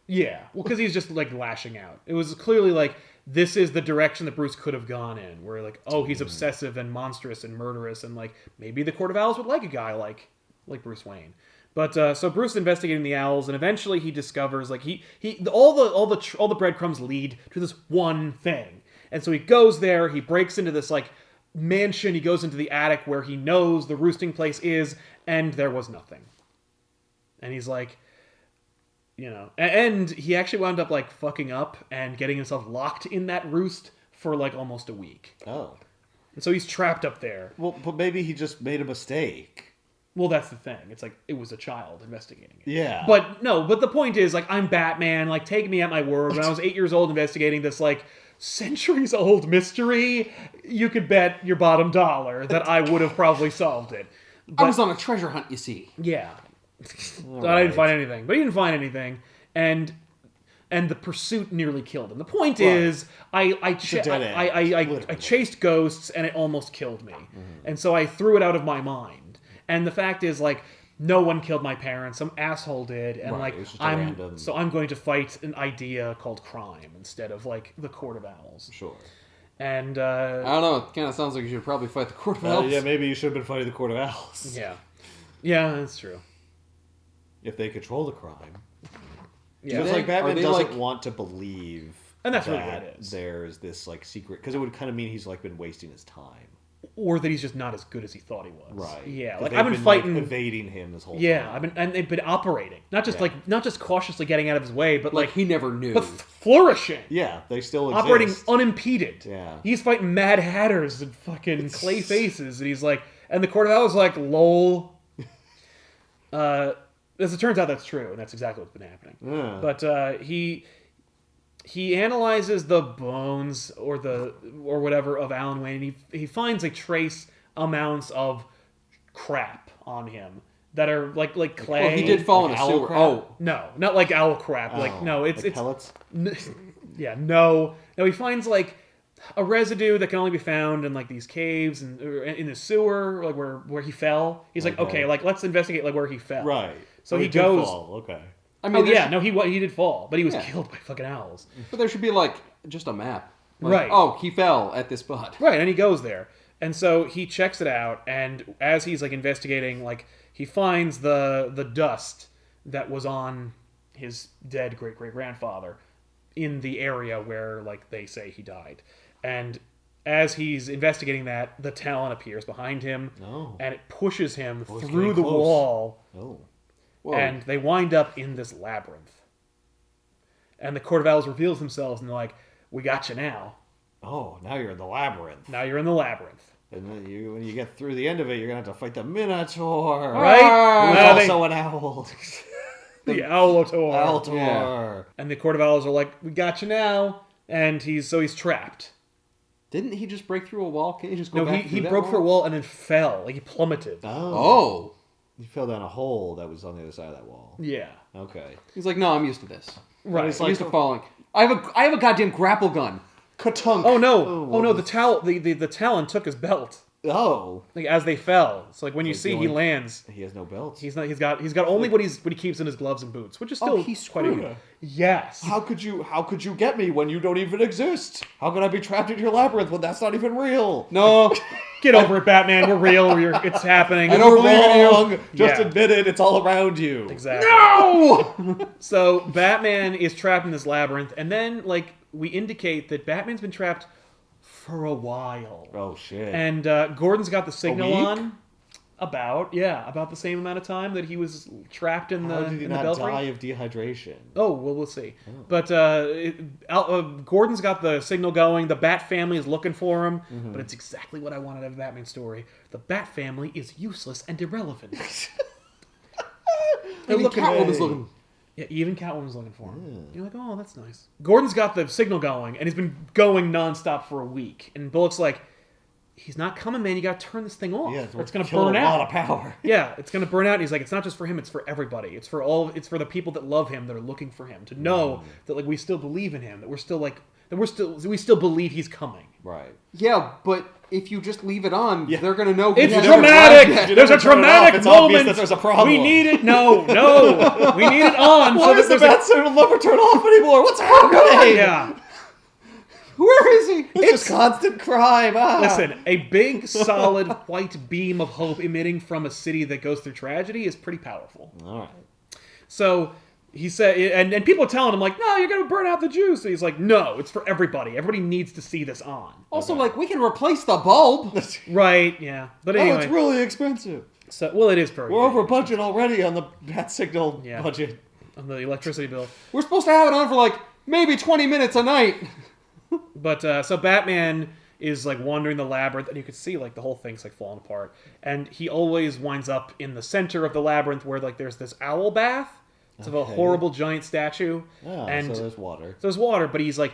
Yeah, well, because he's just, like, lashing out. It was clearly, like, this is the direction that Bruce could have gone in, where, like, oh, he's obsessive and monstrous and murderous, and, like, maybe the Court of Owls would like a guy like Bruce Wayne. But so Bruce is investigating the owls, and eventually he discovers like all the breadcrumbs lead to this one thing, and so he goes there. He breaks into this like mansion. He goes into the attic where he knows the roosting place is, and there was nothing. And he's like, you know, and he actually wound up like fucking up and getting himself locked in that roost for like almost a week. Oh. And so he's trapped up there. Well, but maybe he just made a mistake. Well, that's the thing. It's like, it was a child investigating it. Yeah. But the point is, like, I'm Batman, like, take me at my word. When I was 8 years old investigating this, like, centuries-old mystery, you could bet your bottom dollar that I would have probably solved it. I was on a treasure hunt, you see. Yeah. I didn't find anything. But he didn't find anything. And the pursuit nearly killed him. The point is, I dead end, I chased ghosts, and it almost killed me. And so I threw it out of my mind. And the fact is, like, no one killed my parents. Some asshole did, and Right, like it was just a random- I'm going to fight an idea called crime instead of like the Court of Owls. Sure. And I don't know, it kind of sounds like you should probably fight the Court of Owls. Yeah, maybe you should have been fighting the Court of Owls. yeah, that's true. If they control the crime. Yeah, Because like Are Batman they, doesn't like- want to believe And that's really what it is. There's this like secret, because it would kind of mean he's like been wasting his time. Or that he's just not as good as he thought he was. Right. Yeah. 'Cause Like they've I've been fighting, evading him this whole yeah. time. And they've been operating, not just cautiously getting out of his way, but Like he never knew. but flourishing. Yeah, they still exist. Operating unimpeded. Yeah. He's fighting Mad Hatters and fucking clay faces, and he's like, and the Court of Owls like, lol. As it turns out, that's true, and that's exactly what's been happening. Yeah. But he analyzes the bones or whatever of Alan Wayne, and he finds like trace amounts of crap on him that are like clay. Well, he did fall in a owl sewer. crap? Oh, No, not like owl crap. Like no, it's pellets. yeah, no. He finds like a residue that can only be found in like these caves and or in the sewer, like where he fell. He's like, okay, like let's investigate like where he fell. Right. So Oh, he did goes. fall. Okay. I mean, He did fall, but he was Yeah. killed by fucking owls. but there should be like just a map. Like, Right. Oh, he fell at this spot. Right, and he goes there. And so he checks it out, and as he's like investigating, like he finds the dust that was on his dead great-great-grandfather in the area where like they say he died. And as he's investigating that, the Talon appears behind him, Oh. and it pushes him it's through getting the close. wall, Oh. Whoa. and they wind up in this labyrinth. And the Court of Owls reveals themselves, and they're like, "We got you now. Oh, now you're in the labyrinth. Now you're in the labyrinth." And then when you get through the end of it, you're gonna have to fight the Minotaur. Right? Who's Well, they- also an owl. the Owlator. Altor. Yeah. And the Court of Owls are like, "We got you now," and he's trapped. Didn't he just break through a wall? Can't he just go No, back he through that broke through a wall and then fell, like he plummeted. Oh. You fell down a hole that was on the other side of that wall. Yeah, Okay. He's like, no, I'm used to this. right. It's I'm like- used to falling. I have a goddamn grapple gun. Katunk. Oh no! Oh, Oh no! what The Talon took his belt, Oh. like as they fell. So like when you Like see the he only- lands, He has no belt. he's got only what he keeps in his gloves and boots, which is still he's quite screwed. a yes. How could you get me when you don't even exist? How could I be trapped in your labyrinth when that's not even real? No. Get over it, Batman. We're real. It's happening. I don't You're believe in you. wrong. Just Yeah. admit it. It's all around you. Exactly. No! So Batman is trapped in this labyrinth, and then like we indicate that Batman's been trapped for a while. Oh shit. And Gordon's got the signal week? on about the same amount of time that he was trapped in How the did he in the not belfry. die of dehydration? Oh well, we'll see. But Gordon's got the signal going. The Bat family is looking for him, but it's exactly what I wanted out of a Batman story. The Bat family is useless and irrelevant. They're Even looking. Catwoman's looking. Yeah, even Catwoman's looking for him. You're like, oh, that's nice. Gordon's got the signal going, and he's been going nonstop for a week. And Bullock's like, he's not coming, man. You got to turn this thing off, Yeah, or it's going to kill burn a out. lot of power. Yeah, it's going to burn out. And he's like, it's not just for him; it's for everybody. It's for the people that love him, that are looking for him, to know that like we still believe in him, that we still believe he's coming. Right. Yeah, but if you just leave it on, Yeah. they're gonna know. It's he hasn't dramatic. arrived yet. There's a never turn it off. dramatic It's obvious moment. that there's a problem. We need it. No, we need it on. Why does the bat signal never turn off anymore? What's happening? Yeah. Where is he? It's just constant crime. Ah. Listen, a big, solid white beam of hope emitting from a city that goes through tragedy is pretty powerful. All right. So he said, and people are telling him like, no, you're gonna burn out the juice. And he's like, no, it's for everybody. Everybody needs to see this on. Also, like, we can replace the bulb. Right? Yeah. But Oh, anyway, it's really expensive. so well, it is very. We're big over budget already on the bat signal Yeah. budget. on the electricity bill. We're supposed to have it on for like maybe 20 minutes a night. But so Batman is like wandering the labyrinth, and you can see like the whole thing's like falling apart. And he always winds up in the center of the labyrinth, where like there's this owl bath. It's of a Okay. horrible giant statue, Oh, and so there's water. so there's water. But he's like,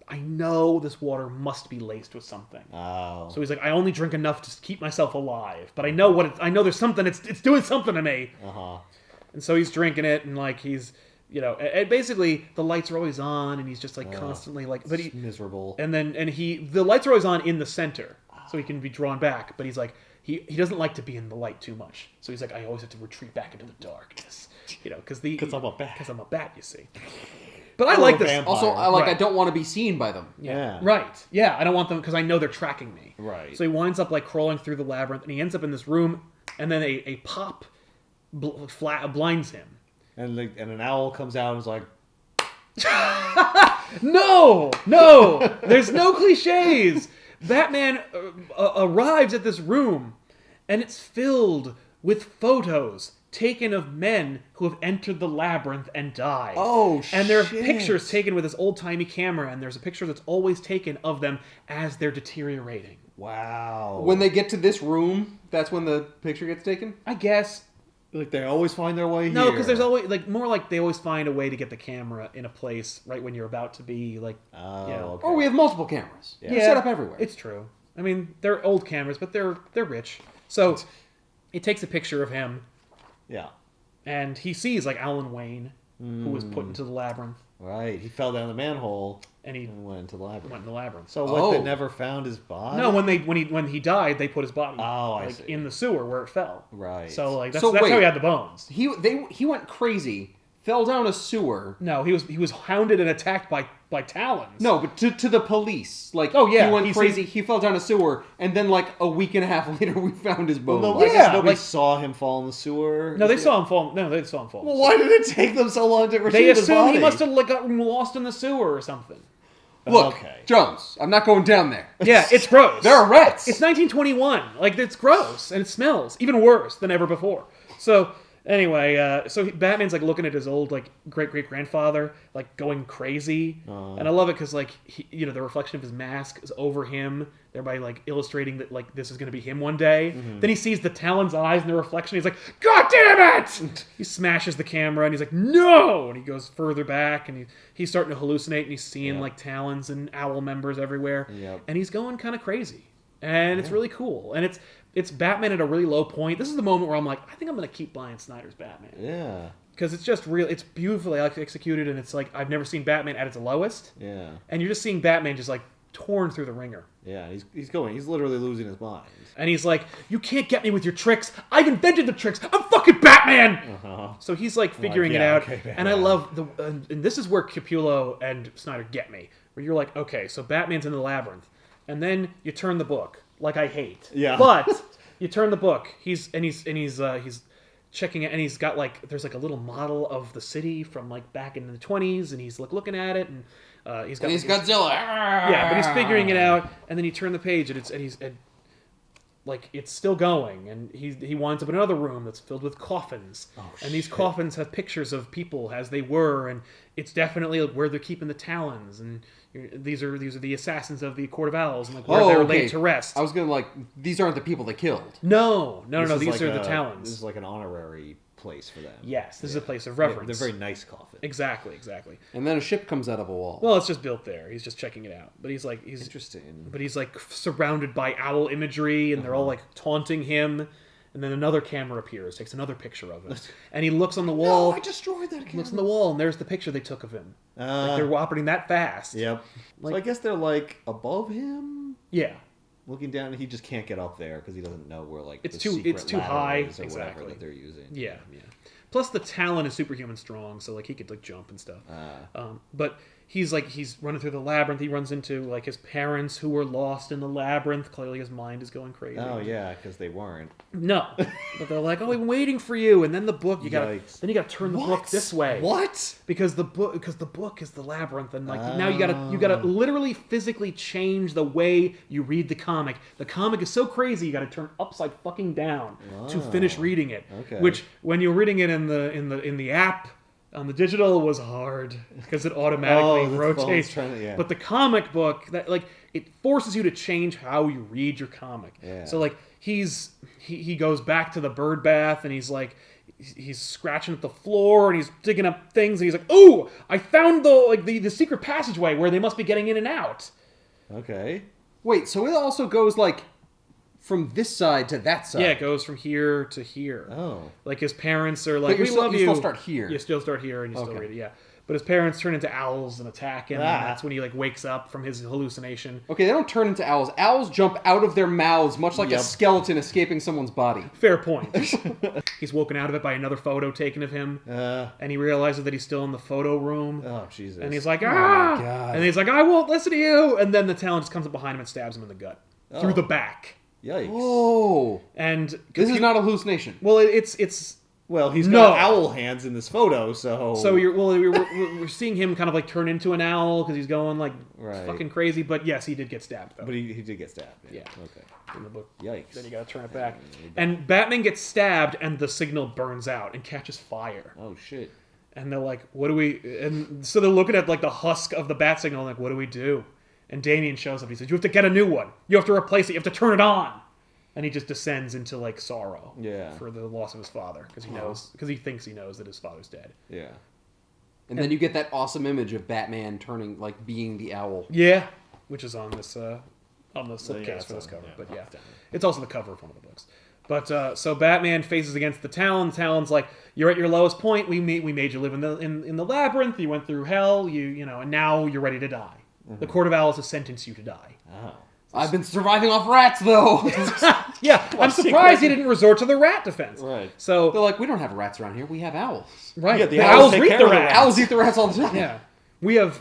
I know this water must be laced with something. Oh. So he's like, I only drink enough to keep myself alive, but I know I know there's something. It's doing something to me. Uh-huh. And so he's drinking it, and like he's, and basically the lights are always on, and he's just like constantly like, but It's miserable. and the lights are always on in the center, so he can be drawn back. But he's like, he doesn't like to be in the light too much, so he's like, I always have to retreat back into the darkness, because I'm a bat. Because I'm a bat, you see. But I Or like a this. vampire. Also, I Right. don't want to be seen by them. Yeah. Right. Yeah, I don't want them because I know they're tracking me. Right. So he winds up like crawling through the labyrinth, and he ends up in this room, and then a pop blinds him. And an owl comes out and is like, No! There's no cliches. Batman arrives at this room, and it's filled with photos taken of men who have entered the labyrinth and died. Oh, And there are pictures taken with this old-timey camera, and there's a picture that's always taken of them as they're deteriorating. Wow. When they get to this room, that's when the picture gets taken? I guess. Like they always find their way here. No, because there's always, like, more like they always find a way to get the camera in a place right when you're about to be, like, Oh, you know. okay. Or we have multiple cameras. Yeah. They're set up everywhere. It's true. I mean, they're old cameras, but they're rich. So it takes a picture of him, Yeah. and he sees, like, Alan Wayne, who was put into the labyrinth, Right. He fell down the manhole and he and went into the labyrinth. went in the labyrinth. So Oh. what? They never found his body. No, when he died, they put his body I like see. in the sewer where it fell. Right. So like that's So how wait. he had the bones. He went crazy, fell down a sewer. No, he was hounded and attacked by talons. No, but to the police. Like, Oh, yeah, he went he crazy. He fell down a sewer, and then like a week and a half later, we found his bones. Well, no, Yeah, I guess nobody like- saw him fall in the sewer. No, they saw him fall. No, they saw him fall. Well, why did it take them so long to retrieve They his assume body? he must have like gotten lost in the sewer or something. Look, Okay. Jones, I'm not going down there. Yeah, it's gross. There are rats. It's 1921. Like, it's gross, and it smells even worse than ever before. So, anyway, Batman's, like, looking at his old, like, great-great-grandfather, like, going crazy. And I love it because, like, the reflection of his mask is over him, thereby, like, illustrating that, like, this is going to be him one day. Then he sees the Talon's eyes in the reflection. He's like, God damn it! He smashes the camera, and he's like, no! And he goes further back, and he's starting to hallucinate, and he's seeing, like, Talons and Owl members everywhere. Yep. And he's going kind of crazy. And it's really cool. And it's Batman at a really low point. This is the moment where I'm like, I think I'm going to keep buying Snyder's Batman. Yeah. Because it's just real. It's beautifully executed, and it's like, I've never seen Batman at its lowest. Yeah. And you're just seeing Batman just, like, torn through the ringer. Yeah. He's going. He's literally losing his mind. And he's like, you can't get me with your tricks. I've invented the tricks. I'm fucking Batman! Uh-huh. So he's, like, figuring it yeah, out. okay, and I Batman. love and this is where Capullo and Snyder get me. Where you're like, okay, so Batman's in the labyrinth. And then you turn the book. Like I hate. Yeah. But you turn the book. He's checking it, and he's got like there's like a little model of the city from like back in the 20s, and he's like looking at it, and he's got Godzilla. yeah, but he's figuring it out, and then you turn the page, and it's still going, and he winds up in another room that's filled with coffins, and these coffins have pictures of people as they were, and it's definitely where they're keeping the Talons, and these are the assassins of the Court of Owls, and like where they're laid to rest. I was gonna these aren't the people they killed. No, This is these like are the Talons. This is like an honorary place for them. Yes, this is a place of reverence. They're very nice coffins. Exactly. And then a ship comes out of a wall. Well, it's just built there. He's just checking it out. But he's Interesting. But he's like surrounded by owl imagery, and they're all like taunting him. And then another camera appears, takes another picture of him, and he looks on the wall. No, I destroyed that camera. Looks on the wall, and there's the picture they took of him. Like they're operating that fast. Yep. So I guess they're like above him, Yeah. looking down. He just can't get up there because he doesn't know where like It's the too- secret it's too ladder high. is or Exactly. whatever that they're using. Yeah. Plus, the Talon is superhuman strong, so like he could like jump and stuff. But he's running through the labyrinth. He runs into like his parents who were lost in the labyrinth. Clearly, his mind is going crazy. Oh yeah, because they weren't. No, but they're like, "Oh, we've been waiting for you." And then the book, you gotta turn the book this way. What? Because the book is the labyrinth, and like now you gotta literally physically change the way you read the comic. The comic is so crazy, you gotta turn upside fucking down to finish reading it. Okay. Which when you're reading it in the app on the digital was hard because it automatically the rotates. phone's trying to- yeah. But the comic book that like it forces you to change how you read your comic. Yeah. So like he goes back to the bird bath, and he's like. He's scratching at the floor, and he's digging up things, and he's like, "Ooh, I found the secret passageway where they must be getting in and out." Okay. Wait, so it also goes like from this side to that side. Yeah, it goes from here to here. Oh. Like his parents are like, But "We love you." still start here. You still start here, and you still Okay. read it. Yeah, but his parents turn into owls and attack him, Ah. and that's when he like wakes up from his hallucination. Okay, they don't turn into owls. Owls jump out of their mouths, much like a Yep. skeleton escaping someone's body. Fair point. He's woken out of it by another photo taken of him, and he realizes that he's still in the photo room. Oh Jesus. And he's like, my ah! God. And he's like, I won't listen to you! And then the Talon just comes up behind him and stabs him in the gut. Through the back. Yikes. Oh, And... this is not a hallucination. Well, it's Well, he's No. got owl hands in this photo, so... So we're seeing him kind of like turn into an owl because he's going like Right. fucking crazy. But yes, he did get stabbed though. But he did get stabbed. Yeah. Okay. In the book. Yikes. Then you gotta turn it back. And Batman gets stabbed and the signal burns out and catches fire. Oh, shit. And they're like, what do we... And so they're looking at like the husk of the bat signal and like, what do we do? And Damian shows up. He says, you have to get a new one. You have to replace it. You have to turn it on. And he just descends into like sorrow for the loss of his father because he thinks he knows that his father's dead. Yeah. And then you get that awesome image of Batman turning, like, being the owl. Yeah, which is on this on the slipcase yeah, for this cover. yeah, But yeah, definitely. it's also the cover of one of the books. But so Batman faces against the Talon. The Talon's like, you're at your lowest point. We made you live in the labyrinth. You went through hell. You know, and now you're ready to die. The Court of Owls has sentenced you to die. Oh. I've been surviving off rats, though. Yeah, I'm surprised he didn't resort to the rat defense. Right. So They're like, we don't have rats around here. We have owls. right, Yeah, the the owls owls take eat care the of the rats. Owls eat the rats all the time. Yeah, we have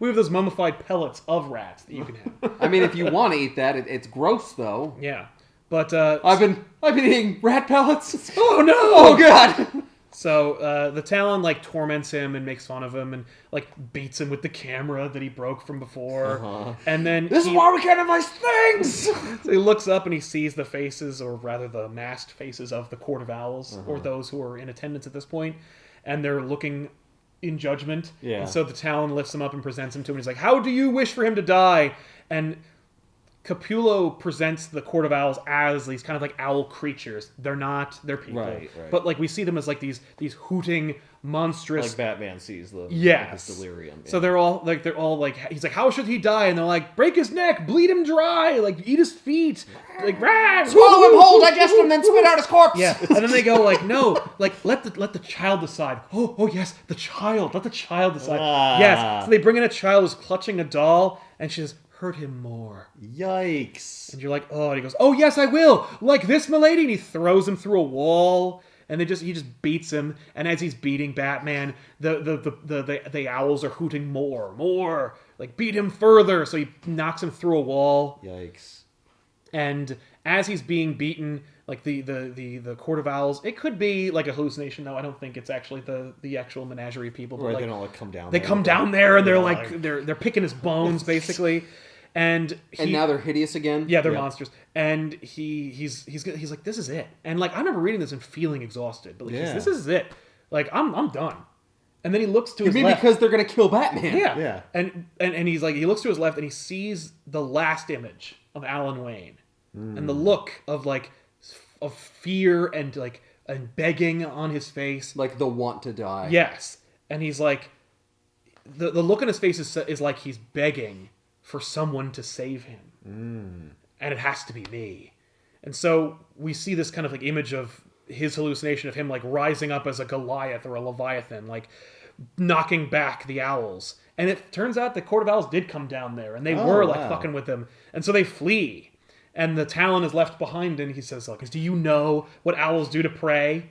those mummified pellets of rats that you can have. I mean, if you want to eat that, it's gross, though. Yeah, but I've been eating rat pellets. oh no! Oh god! So the Talon like torments him and makes fun of him and like beats him with the camera that he broke from before. And then This is why we can't have nice things. so he looks up and he sees the faces, or rather the masked faces of the Court of Owls, or those who are in attendance at this point, and they're looking in judgment. Yeah. And so the Talon lifts him up and presents him to him. And he's like, "How do you wish for him to die?" And Capullo presents the Court of Owls as these kind of like owl creatures. They're not. They're people. Right. But like we see them as like these hooting, monstrous. Like Batman sees the Yes. his delirium. So they're all like he's like, how should he die? And they're like, break his neck, bleed him dry, like eat his feet, like rah, Swallow him whole, digest him, then spit out his corpse. yeah. And then they go like, no, like let the child decide. Oh yes, the child. Let the child decide. Yes. So they bring in a child who's clutching a doll, and she says, hurt him more. Yikes. And you're like, oh, and he goes, oh yes, I will, like this, milady. And he throws him through a wall. And he just beats him, and as he's beating Batman, the owls are hooting more, like beat him further. So he knocks him through a wall, Yikes. and as he's being beaten, like the Court of Owls, it could be like a hallucination. though. I don't think it's actually the actual menagerie people. But Right, like, they don't like come down. they there. come down there, and they're Yeah, like they're picking his bones basically, and now they're hideous again. yeah, they're Yeah. monsters, and he's like, this is it. And like I remember reading this and feeling exhausted, but like Yeah. this is it. Like I'm done. And then he looks to You his mean left. because they're gonna kill Batman? Yeah. Yeah. And he's like, he looks to his left and he sees the last image of Alan Wayne, and the look of like of fear and like and begging on his face. Like the want to die. Yes, and he's like, the look on his face is like he's begging for someone to save him, and it has to be me. And so we see this kind of like image of his hallucination of him like rising up as a Goliath or a Leviathan, like knocking back the owls. And it turns out the Court of Owls did come down there, and they were like wow. fucking with him, and so they flee. And the Talon is left behind, and he says, like, do you know what owls do to prey?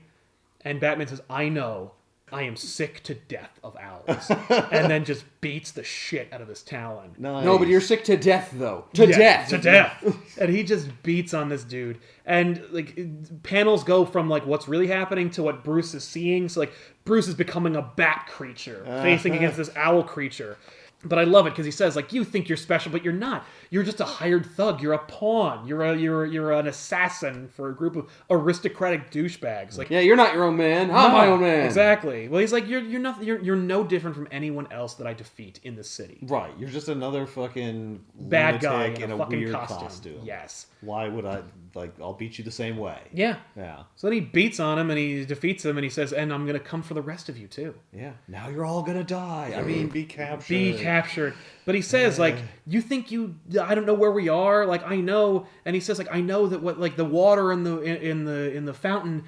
And Batman says, I know. I am sick to death of owls. And then just beats the shit out of this Talon. Nice. No, but you're sick to death, though. To death. To death. And he just beats on this dude. And, like, panels go from, like, what's really happening to what Bruce is seeing. So, like, Bruce is becoming a bat creature, facing against this owl creature. But I love it because he says, like, you think you're special, but you're not. You're just a hired thug. You're a pawn. You're an assassin for a group of aristocratic douchebags. Like, Yeah, you're not your own man. I'm my own man. Exactly. Well, he's like, you're no different from anyone else that I defeat in the city. Right, you're just another fucking Bad guy lunatic in a a fucking weird costume. Yes. Why would I, like, I'll beat you the same way. Yeah. Yeah. So then he beats on him and he defeats him and he says, and I'm going to come for the rest of you too. Yeah. Now you're all gonna die. I mean, be captured. Be captured. But he says, like, you think I don't know where we are. Like, I know. And he says, like, I know that what, like, the water in the fountain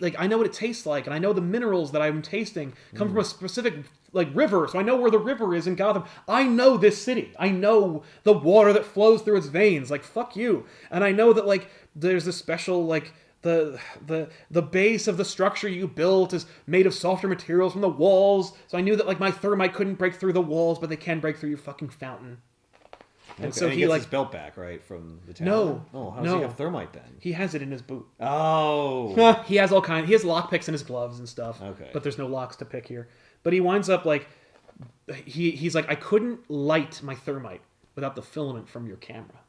like, I know what it tastes like, and I know the minerals that I'm tasting come from a specific, like, river. So I know where the river is in Gotham. I know this city. I know the water that flows through its veins. Like, fuck you. And I know that, like, there's a special, like, the base of the structure you built is made of softer materials from the walls. So I knew that, like, my thermite couldn't break through the walls, but they can break through your fucking fountain. And so he he gets like his belt back, right, from the town? No. Oh, how does he have thermite then? he has it in his boot. Oh. He has all kinds. He has lockpicks in his gloves and stuff. Okay. But there's no locks to pick here. But he winds up like he's like, I couldn't light my thermite without the filament from your camera.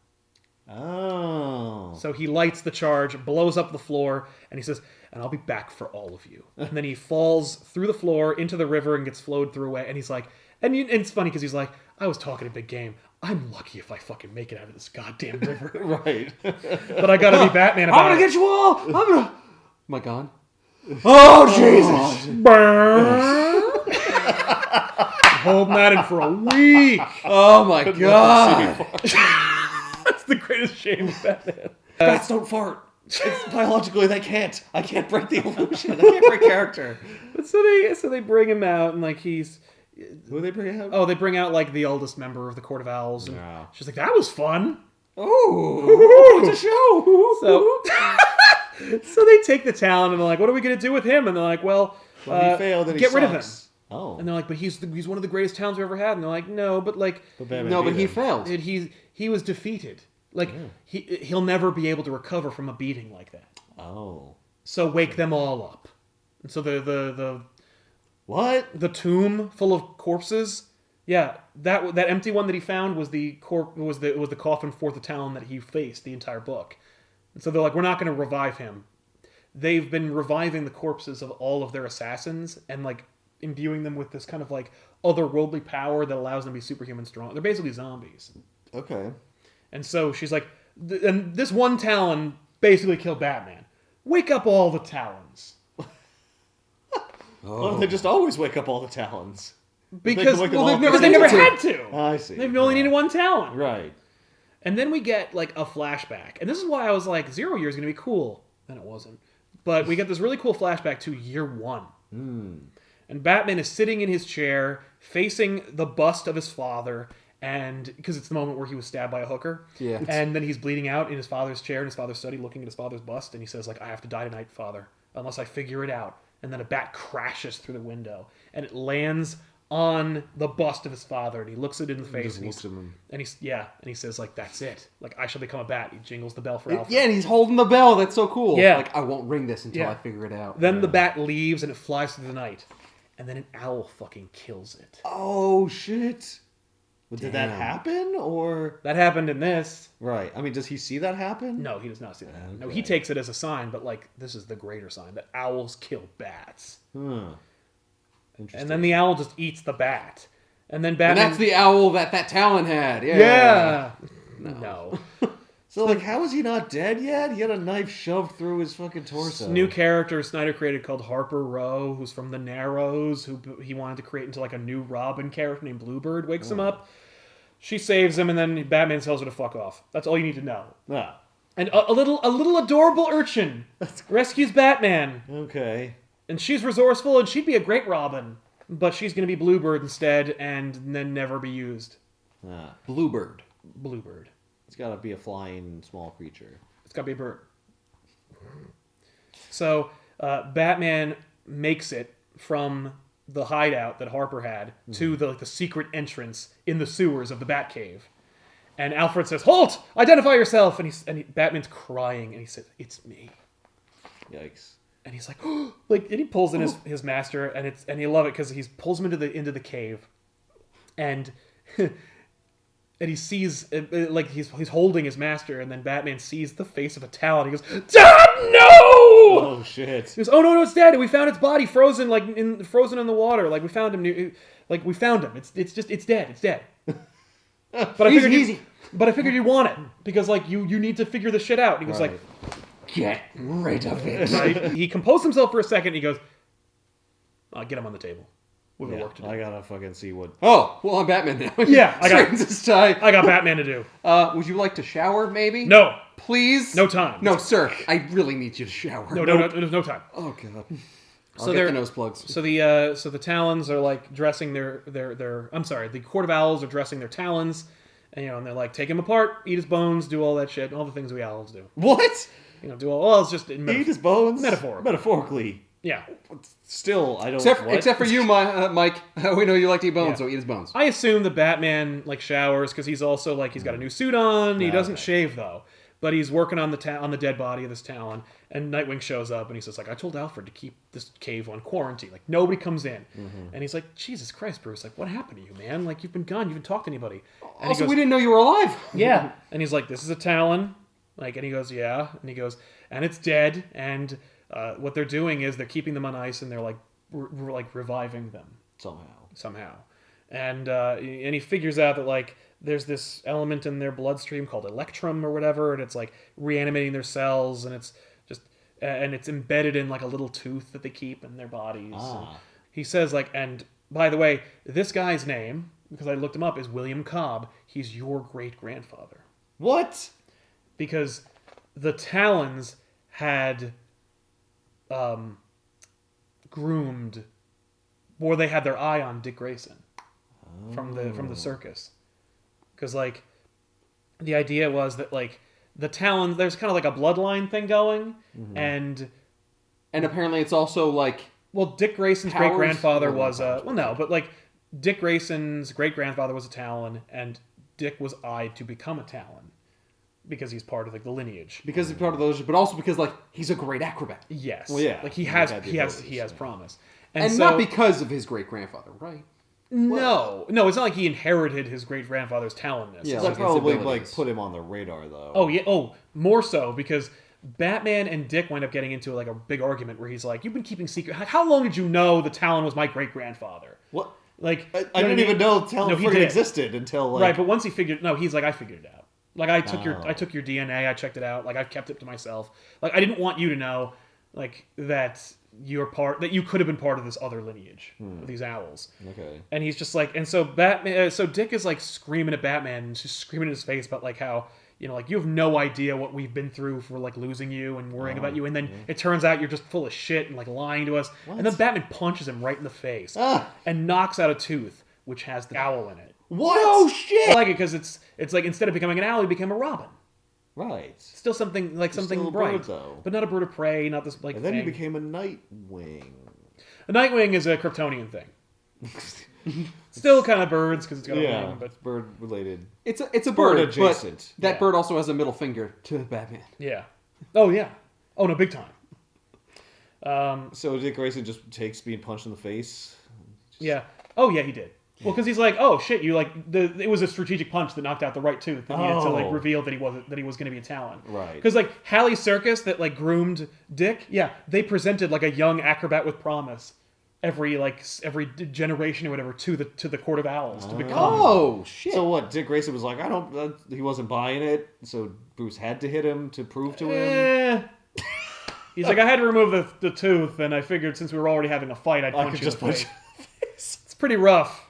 Oh. So he lights the charge, blows up the floor, and he says, and I'll be back for all of you. And then he falls through the floor into the river and gets flowed through away. And he's like, and it's funny because he's like, I was talking a big game. I'm lucky if I fucking make it out of this goddamn river. Right. But I gotta be Batman about I'm gonna it. get you all. I'm gonna. Am I gone? Oh Jesus! Holding that in for a week. Oh my God! That's the greatest shame of Batman. Bats don't fart. It's biologically they can't. I can't break the illusion. I can't break character. But so they bring him out, and like he's. Who they bring out? Oh, they bring out like the oldest member of the Court of Owls, and Yeah. she's like, "That was fun." Oh, it's a show. So they take the talent, and they're like, "What are we gonna do with him?" And they're like, "Well, He failed and he get rid of him." sucks. Oh. And they're like, "But he's one of the greatest talents we ever had." And they're like, "No, but like, Batman No, but beat he him. failed. he was defeated. Like he'll never be able to recover from a beating like that. Oh. So wake them all up." And so the What? the tomb full of corpses. Yeah, that empty one that he found was the coffin for the Talon that he faced the entire book. And so they're like, we're not going to revive him. They've been reviving the corpses of all of their assassins and like imbuing them with this kind of like otherworldly power that allows them to be superhuman strong. They're basically zombies. Okay. And so she's like, and this one Talon basically killed Batman. Wake up all the Talons. Why don't they just always wake up all the Talons? Because They they never never to. had to. I see. They've only needed one Talon. Right. And then we get like a flashback. And this is why I was like, 0 Year is going to be cool. And it wasn't. But we get this really cool flashback to year one. And Batman is sitting in his chair, facing the bust of his father, and because it's the moment where he was stabbed by a hooker. Yeah. And then he's bleeding out in his father's chair in his father's study, looking at his father's bust, and he says, like, I have to die tonight, father, unless I figure it out. And then a bat crashes through the window, and it lands on the bust of his father, and he looks it in the face, and he says, like, that's it. Like, I shall become a bat. He jingles the bell for Alfred. Yeah, and he's holding the bell. That's so cool. Yeah. Like, I won't ring this until Yeah. I figure it out. Then the bat leaves, and it flies through the night. And then an owl fucking kills it. Oh, shit. But did that Damn. happen, or... That happened in this. Right. I mean, does he see that happen? No, he does not see that happen. No, Okay. he takes it as a sign, but, like, this is the greater sign, that owls kill bats. Interesting. And then the owl just eats the bat. And then And Batman... that's the owl that Talon had. Yeah. Yeah! No. So, like, how is he not dead yet? He had a knife shoved through his fucking torso. New character Snyder created called Harper Row, who's from the Narrows, who he wanted to create into, like, a new Robin character named Bluebird, wakes him up. She saves him, and then Batman tells her to fuck off. That's all you need to know. Ah, And a little adorable urchin rescues Batman. okay. And she's resourceful, and she'd be a great Robin. But she's going to be Bluebird instead, and then never be used. Ah, Bluebird. Bluebird. it's got to be a flying small creature. It's got to be a bird. So, Batman makes it from the hideout that Harper had to the secret entrance in the sewers of the Batcave. And Alfred says, "Halt! Identify yourself!" And Batman's crying, and he says, "It's me." Yikes. And he's like, and he pulls in his master, and you love it because he pulls him into the cave, and and he sees like he's holding his master, and then Batman sees the face of a Talon. He goes, "Dad, no!" Oh, shit. He goes, "Oh no, it's dead. We found its body frozen in the water. Like we found him. Like we found him. It's dead. It's dead." But I figured you'd want it because like you need to figure this shit out. And he goes Right. like, Get rid of it. right? He composed himself for a second. And he goes, "Get him on the table. We have Yeah, work to do." I gotta fucking see what... Oh, well, I'm Batman now. Yeah, I got- Straightens his tie. I got Batman to do. Would you like to shower, maybe? No, Please? no time. No, sir. I really need you to shower. no, there's no time. Oh, God. I'll So get they're- the nose plugs. So the Talons are like dressing their I'm sorry, the Court of Owls are dressing their Talons, and and they're like take him apart, eat his bones, do all that shit, all the things we owls do. What? Do all. Well, it's just Eat his bones? Metaphorically. Metaphorically. Yeah. Still, I don't. Except for you, Mike. We know you like to eat bones, Yeah. so eat his bones. I assume the Batman like showers because he's also like he's got a new suit on. He doesn't shave though, but he's working on the dead body of this Talon. And Nightwing shows up and he says like, I told Alfred to keep this cave on quarantine. Like nobody comes in. And he's like, Jesus Christ, Bruce. Like what happened to you, man? Like you've been gone. You haven't talked to anybody. And Also, he goes, we didn't know you were alive. yeah. And he's like, this is a Talon. Like, and he goes, yeah. And he goes, and it's dead. And what they're doing is they're keeping them on ice and they're like reviving them somehow. And he figures out that like there's this element in their bloodstream called electrum or whatever, and it's like reanimating their cells, and it's just and it's embedded in like a little tooth that they keep in their bodies. He says like, and by the way, this guy's name, because I looked him up, is William Cobb. He's your great grandfather. What? Because the Talons had groomed, or they had their eye on Dick Grayson from the circus. Because like the idea was that like the Talons, there's kind of like a bloodline thing going, and apparently it's also like Dick Grayson's powers? great grandfather Well, was not powers, but like Dick Grayson's great grandfather was a Talon, and Dick was eyed to become a Talon because he's part of like the lineage. because he's part of those, but also because like he's a great acrobat, Yes. Well, yeah. Like he He had has abilities, promise. and so, not because of his great grandfather, right? No, it's not like he inherited his great grandfather's Talonness. Yeah, It's That like probably his abilities. like put him on the radar though. Oh yeah. Oh, more so because Batman and Dick wind up getting into like a big argument where he's like, "You've been keeping secret. How long did you know the Talon was my great grandfather?" What? Like I didn't even know Talon No, he friggin' did. existed until like. Right, but once he figured, no, he's like, I figured it out. Like I took your DNA, I checked it out. Like I've kept it to myself. Like I didn't want you to know, like that that you could have been part of this other lineage of these owls. Okay. And he's just like, and so Batman, so Dick is like screaming at Batman and just screaming in his face about like how, like you have no idea what we've been through for like losing you and worrying about you. And then it turns out you're just full of shit and like lying to us. What? And then Batman punches him right in the face and knocks out a tooth, which has the owl in it. What? Oh shit! I like it because it's like instead of becoming an owl, he became a robin. Right. Still something like something still a bright, bird, though. but not a bird of prey, not this like And then thing. he became a Nightwing. A Nightwing is a Kryptonian thing. Still kind of birds because it's got a wing, but it's bird related. It's a bird bird, adjacent. but that Yeah. bird also has a middle finger to Batman. yeah. Oh yeah. Oh no, big time. So Dick Grayson just takes being punched in the face. Yeah. Oh yeah, he did. Well, because he's like, oh shit, you like it was a strategic punch that knocked out the right tooth that needed to like Oh. reveal that he was going to be a Talon. Right. Because like Halley's Circus that like groomed Dick, yeah, they presented like a young acrobat with promise every generation or whatever to the Court of Owls to become. Oh shit! So what? Dick Grayson was like, he wasn't buying it, so Bruce had to hit him to prove to him. He's like, I had to remove the tooth, and I figured since we were already having a fight, I'd I punch could you just in the punch face. It's pretty rough.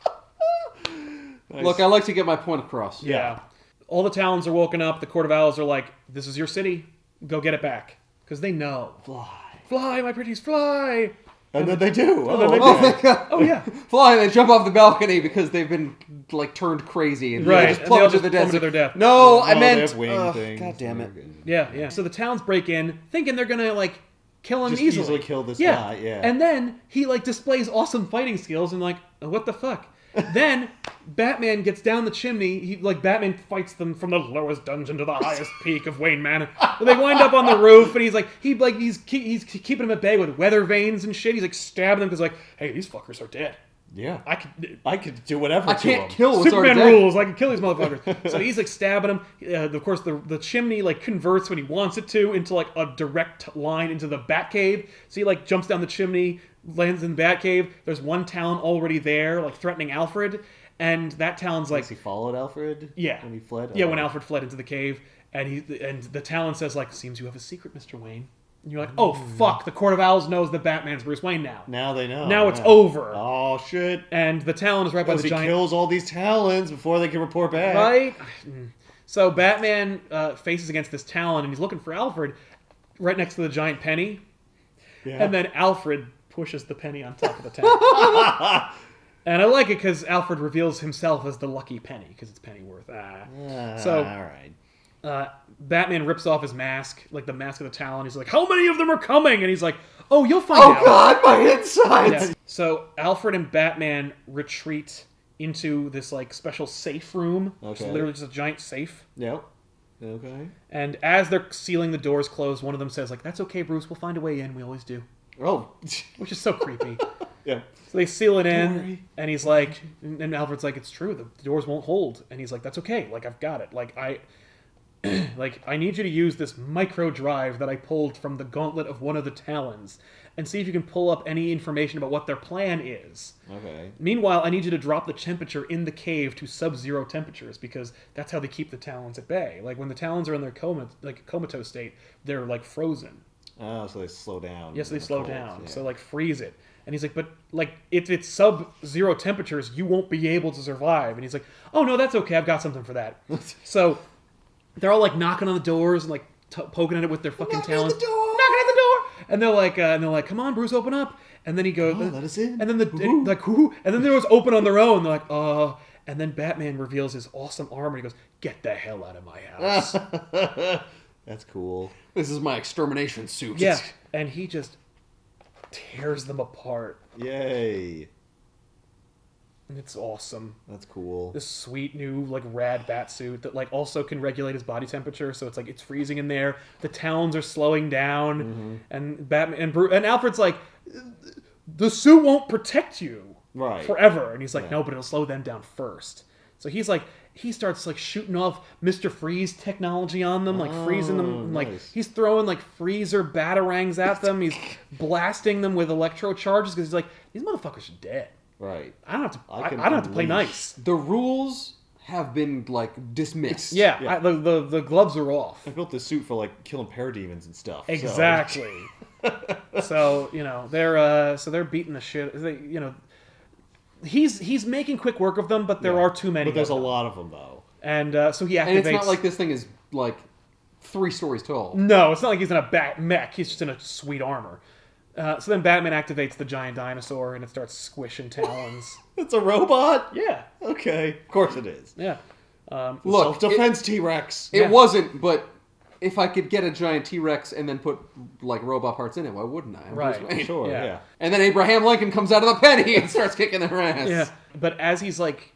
Nice. Look, I like to get my point across. Yeah. All the Talons are woken up. The Court of Owls are like, this is your city. Go get it back. Because they know. Fly, my pretties, fly! And then they do. then they Oh my god! Oh, yeah. Fly! They jump off the balcony because they've been like turned crazy and Right, they just and plummet they to all the just plummet to desert. their death. No, I They meant. have wing things. God damn it! Yeah. So the Talons break in, thinking they're going to, like, kill him Just easily. easily kill this guy, yeah. And then he, like, displays awesome fighting skills and, like, what the fuck? Then Batman gets down the chimney. Batman fights them from the lowest dungeon to the highest peak of Wayne Manor. But they wind up on the roof, and he's keeping them at bay with weather vanes and shit. He's like stabbing them because like, hey, these fuckers are dead. Yeah. I I could do whatever I to can't him. kill what's Superman already dead. rules. I can kill these motherfuckers. So he's like stabbing them. Of course, the chimney like converts when he wants it to into like a direct line into the Batcave. So he like jumps down the chimney, lands in Batcave. There's one Talon already there, like threatening Alfred, and that Talon's like, Has he followed Alfred? yeah, When he fled? Yeah, when Alfred fled into the cave, and the Talon says like, "Seems you have a secret, Mr. Wayne." And you're like, "Oh fuck!" The Court of Owls knows that Batman's Bruce Wayne now. Now they know. Now it's yeah. over. Oh shit. And the Talon is right by Because the he giant. kills all these Talons before they can report back. Right? So Batman faces against this Talon, and he's looking for Alfred right next to the giant penny. Yeah. And then Alfred pushes the penny on top of the Talon. And I like it because Alfred reveals himself as the lucky penny, because it's Pennyworth. So all right. Batman rips off his mask, like the mask of the Talon. He's like, how many of them are coming? And he's like, oh, you'll find out. Oh God, my insides! Yeah. So Alfred and Batman retreat into this like special safe room, which is Okay. literally just a giant safe. Yep. Okay. And as they're sealing the doors closed, one of them says like, "That's okay, Bruce. We'll find a way in. We always do." Oh. Which is so creepy. Yeah. So they seal it in, worry. and he's like, and Alfred's like, "It's true. The doors won't hold." And he's like, "That's okay. Like I've got it. Like I need you to use this micro drive that I pulled from the gauntlet of one of the Talons, and see if you can pull up any information about what their plan is. Okay. Meanwhile, I need you to drop the temperature in the cave to sub-zero temperatures, because that's how they keep the Talons at bay. Like when the Talons are in their comatose state, they're like frozen. Oh, so they slow down. Yes, they in the slow cold, down. yeah. So like freeze it. And he's like, but like if it's sub-zero temperatures, you won't be able to survive. And he's like, oh no, that's okay. I've got something for that. So they're all like knocking on the doors and like poking at it with their fucking talons. Knocking Knocking at the door. And they're like, come on, Bruce, open up. And then he goes, Oh, let us in. And then Woo-hoo. and then they was open on their own. They're like, And then Batman reveals his awesome armor. He goes, get the hell out of my house. That's cool. This is my extermination suit. Yeah. And he just tears them apart. Yay. And it's awesome. That's cool. This sweet new like rad bat suit that like also can regulate his body temperature, so it's like it's freezing in there. The Talons are slowing down, and Batman and Alfred's like, the suit won't protect you forever, and he's like, no, but it'll slow them down first. So he's like, he starts like shooting off Mr. Freeze technology on them, like freezing them, like nice. he's throwing like freezer batarangs at them. He's blasting them with electro charges because he's like, these motherfuckers are dead. Right. I don't have to. I can don't have to play unleash. nice. The rules have been like dismissed. Yeah, Yeah. the gloves are off. I built this suit for like killing parademons and stuff. so- Exactly. So they're beating the shit. He's making quick work of them, but there are too many. But there's a of them. lot of them though. And so he activates. And it's not like this thing is like 3 stories tall. No, it's not like he's in a bat mech. He's just in a sweet armor. So then Batman activates the giant dinosaur, and it starts squishing talons. It's a robot? Yeah, Okay. Of course it is. yeah. Look, Self-defense T-Rex. It Yeah. wasn't, but if I could get a giant T-Rex and then put like robot parts in it, why wouldn't I? I'm Right. Bruce Wayne. Sure, Yeah. yeah. And then Abraham Lincoln comes out of the penny and starts kicking their ass. Yeah, but as he's like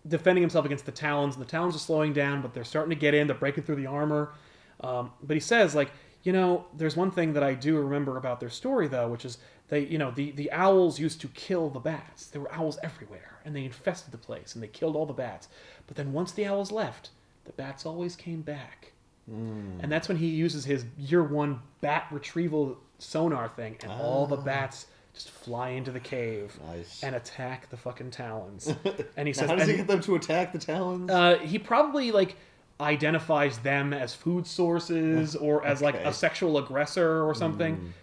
defending himself against the Talons, and the Talons are slowing down, but they're starting to get in. They're breaking through the armor. But he says, like, there's one thing that I do remember about their story, though, which is the owls used to kill the bats. There were owls everywhere, and they infested the place, and they killed all the bats. But then once the owls left, the bats always came back. And that's when he uses his year 1 bat retrieval sonar thing, and all the bats just fly into the cave Nice. and attack the fucking Talons. And he Now, says, how does he and, get them to attack the Talons? he probably like identifies them as food sources or as like Okay. a sexual aggressor or something.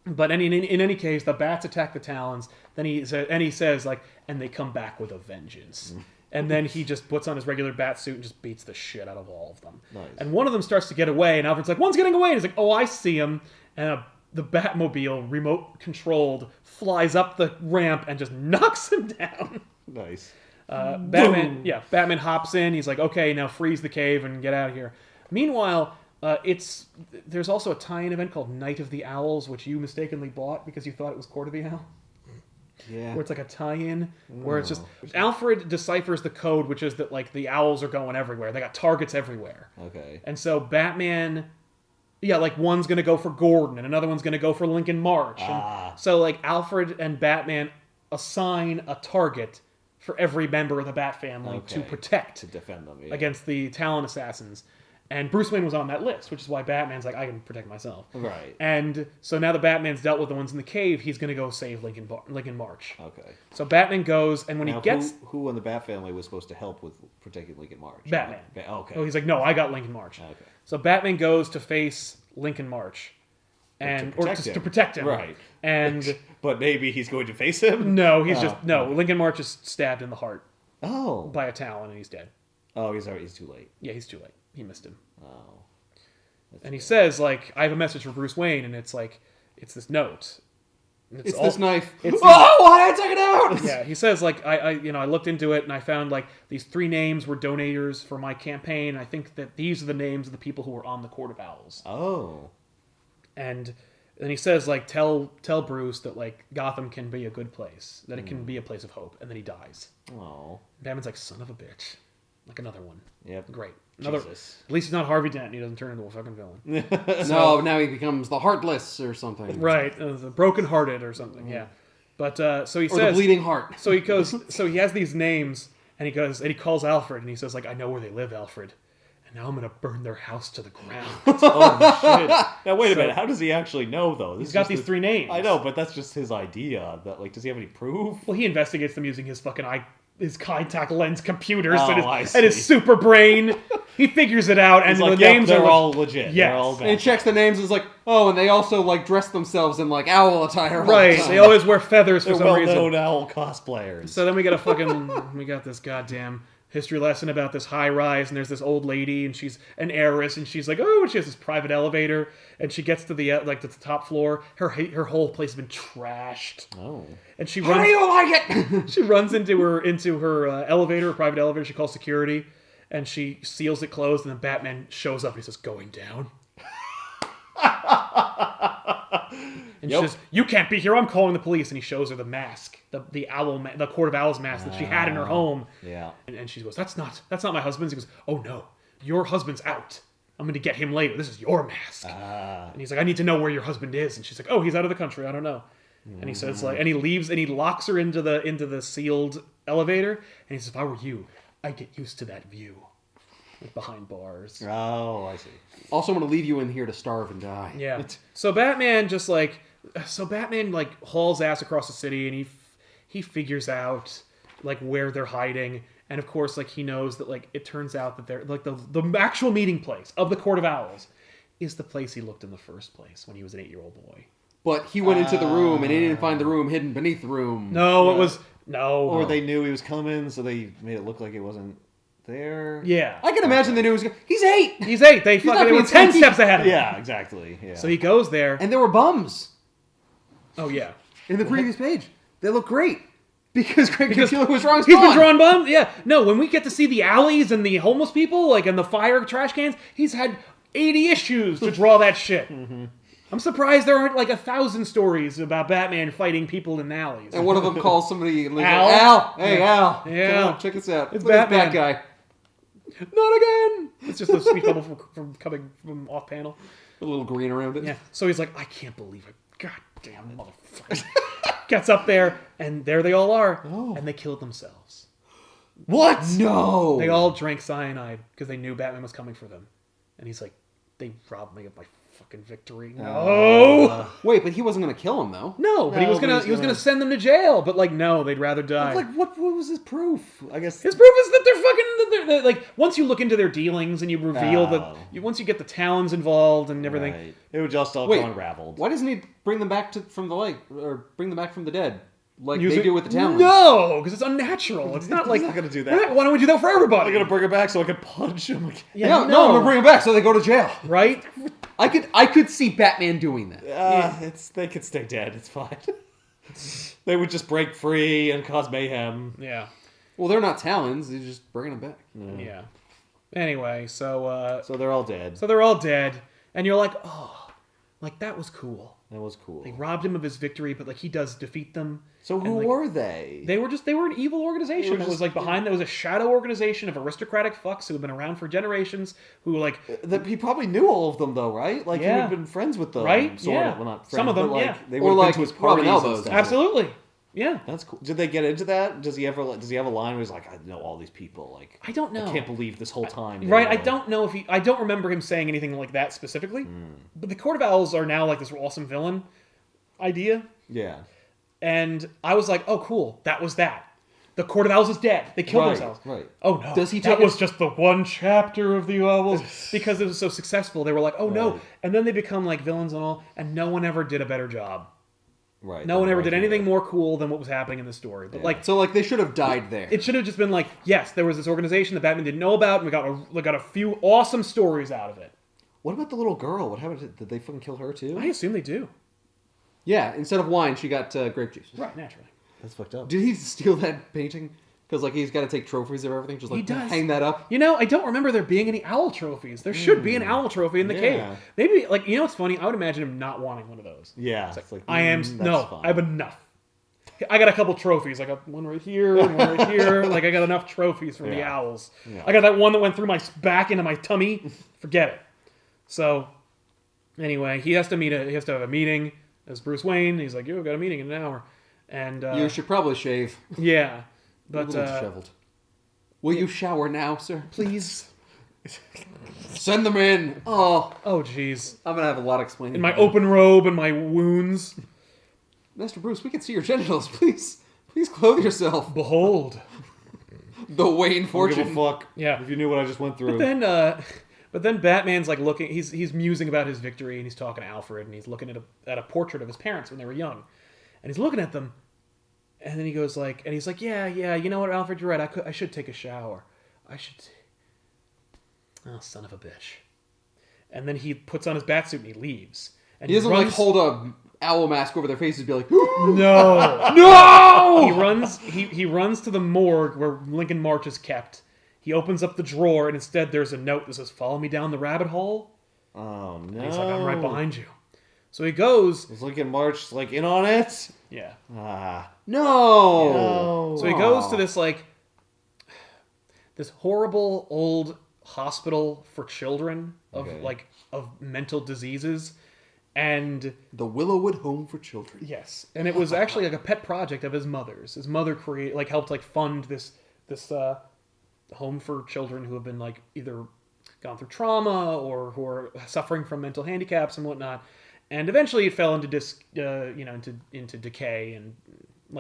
But in any case, the bats attack the Talons. Then he says like, and they come back with a vengeance. And then he just puts on his regular bat suit and just beats the shit out of all of them. Nice. And one of them starts to get away, and Alfred's like, one's getting away. And he's like, oh, I see him. And the Batmobile, remote controlled, flies up the ramp and just knocks him down. Nice. Batman hops in. He's like, okay, now freeze the cave and get out of here. Meanwhile, there's also a tie-in event called Night of the Owls, which you mistakenly bought because you thought it was Court of the Owl. Yeah. Where it's like a tie-in, where it's just Alfred deciphers the code, which is that like the owls are going everywhere. They got targets everywhere, Okay. and so Batman, like one's gonna go for Gordon and another one's gonna go for Lincoln March. And so like Alfred and Batman assign a target for every member of the Bat family to Okay. protect To defend them. Yeah. against the Talon assassins. And Bruce Wayne was on that list, which is why Batman's like, I can protect myself. Right. And so now that Batman's dealt with the ones in the cave, he's going to go save Lincoln March. Okay. So Batman goes, and when Now, he gets... who in the Bat family was supposed to help with protecting Lincoln March? Batman. Okay. Oh, he's like, no, I got Lincoln March. Okay. So Batman goes to face Lincoln March. To To protect him. Right. And But maybe he's going to face him? no, Lincoln March is stabbed in the heart Oh. by a Talon, and he's dead. Oh, he's too late. Yeah, he's too late. He missed him. Oh. And he says, like, I have a message for Bruce Wayne, and it's like, it's this note. It's this knife. Oh, why did I take it out? Yeah, he says like I looked into it and I found like these 3 names were donators for my campaign. I think that these are the names of the people who were on the Court of Owls. Oh. And then he says like tell Bruce that like Gotham can be a good place, that it can be a place of hope, and then he dies. Oh. Batman's like, son of a bitch, like another one. Yep. Great. Another. Jesus. At least he's not Harvey Dent. And he doesn't turn into a fucking villain. No, now he becomes the Heartless or something. Right, the broken-hearted or something. Yeah. But so he Or says the Bleeding Heart. So he goes. So he has these names, and he calls Alfred, and he says like, I know where they live, Alfred, and now I'm gonna burn their house to the ground. Oh shit! Now wait a minute. How does he actually know though? He's got these 3 names. I know, but that's just his idea. That like, does he have any proof? Well, he investigates them using his fucking his contact lens computers Oh, and his super brain. He figures it out, and He's like, the names they're are all legit. Yes. They're all And he checks the names and is like, oh, and they also like dress themselves in like owl attire. all the right. time. They always wear feathers for They're some reason. well-known owl cosplayers. So then we got this goddamn history lesson about this high rise, and there's this old lady, and she's an heiress, and she's like, oh, she has this private elevator, and she gets to the to the top floor. Her whole place has been trashed, Oh. and she How runs. do you like it? She runs into her elevator, her private elevator. She calls security, and she seals it closed. And then Batman shows up. And he says, "Going down." And she says, "You can't be here. I'm calling the police." And he shows her the mask, the Court of Owls mask that she had in her home. Yeah. And she goes, "That's not my husband's." He goes, "Oh no, your husband's out. I'm going to get him later. This is your mask." And he's like, "I need to know where your husband is." And she's like, "Oh, he's out of the country. I don't know." And he says like, and he leaves and he locks her into the sealed elevator. And he says, "If I were you, I'd get used to that view, like behind bars." Oh, I see. Also, I'm going to leave you in here to starve and die. Yeah. So Batman hauls ass across the city, and he figures out like where they're hiding. And of course, like he knows that like it turns out that they're like the actual meeting place of the Court of Owls is the place he looked in the first place when he was an 8-year-old boy. But he went into the room and he didn't find the room hidden beneath the room. No, it was no. Or they knew he was coming, so they made it look like it wasn't there. Yeah. I can imagine they knew he was. He's 8. He's 8. They not were being 10 sneaky. steps ahead of him. Yeah, exactly. Yeah. So he goes there. And there were bums Oh yeah. in the previous page. They look great. Because Greg Capullo was wrong. He's been drawing bums. Yeah. No, when we get to see the alleys and the homeless people, like and the fire trash cans, he's had 80 issues to draw that shit. I'm surprised there aren't like 1,000 stories about Batman fighting people in alleys. And one of them calls somebody and Al? Al, hey Al, Yeah. come on, check this out. It's Look at this Batman. bad guy. Not again. It's just a speech bubble from coming from off panel. A little green around it. Yeah. So he's like, I can't believe it. God damn motherfucker. Gets up there, and there they all are, and they killed themselves. What? No. They all drank cyanide because they knew Batman was coming for them. And he's like, they robbed me of my fucking victory. No. Wait, but he wasn't going to kill him though. No, but he was gonna send them to jail. But like, no, they'd rather die. Like, what was his proof? I guess His proof is that they're like once you look into their dealings and you reveal Oh. once you get the Talons involved and everything. Right. It would just all Wait, come unraveled. Why doesn't he bring them back from the lake or bring them back from the dead like Use they it- do with the Talons? No, because it's unnatural. It's not like He's not gonna do that. Why don't we do that for everybody? I'm gonna bring it back so I can punch him again. Yeah, No, I'm gonna bring them back so they go to jail. right. I could see Batman doing that. They could stay dead. It's fine. They would just break free and cause mayhem. Yeah. Well, they're not Talons. They're just bringing them back. Yeah. Anyway, so So they're all dead. they're all dead, and you're like, oh, like that was cool. That was cool. They robbed him of his victory, but like he does defeat them. So who and, like, were they? They were an evil organization. They were That was just- like behind. There was a shadow organization of aristocratic fucks who have been around for generations. Who like He probably knew all of them, though, right? Like, he would Yeah. have been friends with them. Right? Sort Yeah. of. Well, not friends, Some of them, but, like, yeah. They Or would have like been to his Robin parties Elbows. and stuff. absolutely, yeah. That's cool. Did they get into that? Does he have a line where he's like, I know all these people. Like, I don't know. I can't believe this whole time. Right, I Anyway. don't know if I don't remember him saying anything like that specifically. But the Court of Owls are now like this awesome villain idea, Yeah. and I was like, oh, cool, that was that. The Court of Owls is dead. They killed Right, themselves. right. Oh no, Does he that take was just the one chapter of the Owls because it was so successful. They were like, oh no, Right. and then they become like villains and all, and no one ever did a better job. Right. No one ever did Right. anything more cool than what was happening in the story. But like, So like they should have died there. it should have just been like, yes, there was this organization that Batman didn't know about, and we got a few awesome stories out of it. What about the little girl? What happened? Did they fucking kill her too? I assume they do. Yeah, instead of wine, she got grape juice. Right, naturally. That's fucked up. Did he steal that painting? Because like he's got to take trophies of everything, just like He does. hang that up. You know, I don't remember there being any owl trophies. There should be an owl trophy in the cave. Maybe, like, you know what's funny? I would imagine him not wanting one of those. Yeah. It's like, I have enough. I got a couple trophies. I got one right here, and one right here. Like, I got enough trophies from the owls. Yeah. I got that one that went through my back into my tummy. Forget it. So, anyway, he has to have a meeting as Bruce Wayne. He's like, "Yo, got a meeting in an hour." And you should probably shave. Yeah. But, a little disheveled. Will you shower now, sir? Please. Send them in. Oh, jeez. I'm gonna have a lot explaining. In my open robe and my wounds. Master Bruce, we can see your genitals. Please clothe yourself. Behold. The Wayne fortune. Give a fuck. Yeah. If you knew what I just went through. But then Batman's like looking. He's musing about his victory, and he's talking to Alfred, and he's looking at a portrait of his parents when they were young, and he's looking at them. And then he goes like, and he's like, yeah, you know what, Alfred, you're right. I should take a shower. Oh, son of a bitch. And then he puts on his batsuit and he leaves. And he doesn't like hold a owl mask over their faces and be like, no, no. He runs to the morgue where Lincoln March is kept. He opens up the drawer and instead there's a note that says, "Follow me down the rabbit hole." Oh no! And he's like, "I'm right behind you." So he goes. Is Lincoln March like in on it? Yeah. No. So he goes to this horrible old hospital for children of mental diseases, and the Willowwood Home for Children. Yes, and it was actually like a pet project of his mother's. His mother helped fund this home for children who have been either gone through trauma or who are suffering from mental handicaps and whatnot. And eventually it fell into into decay and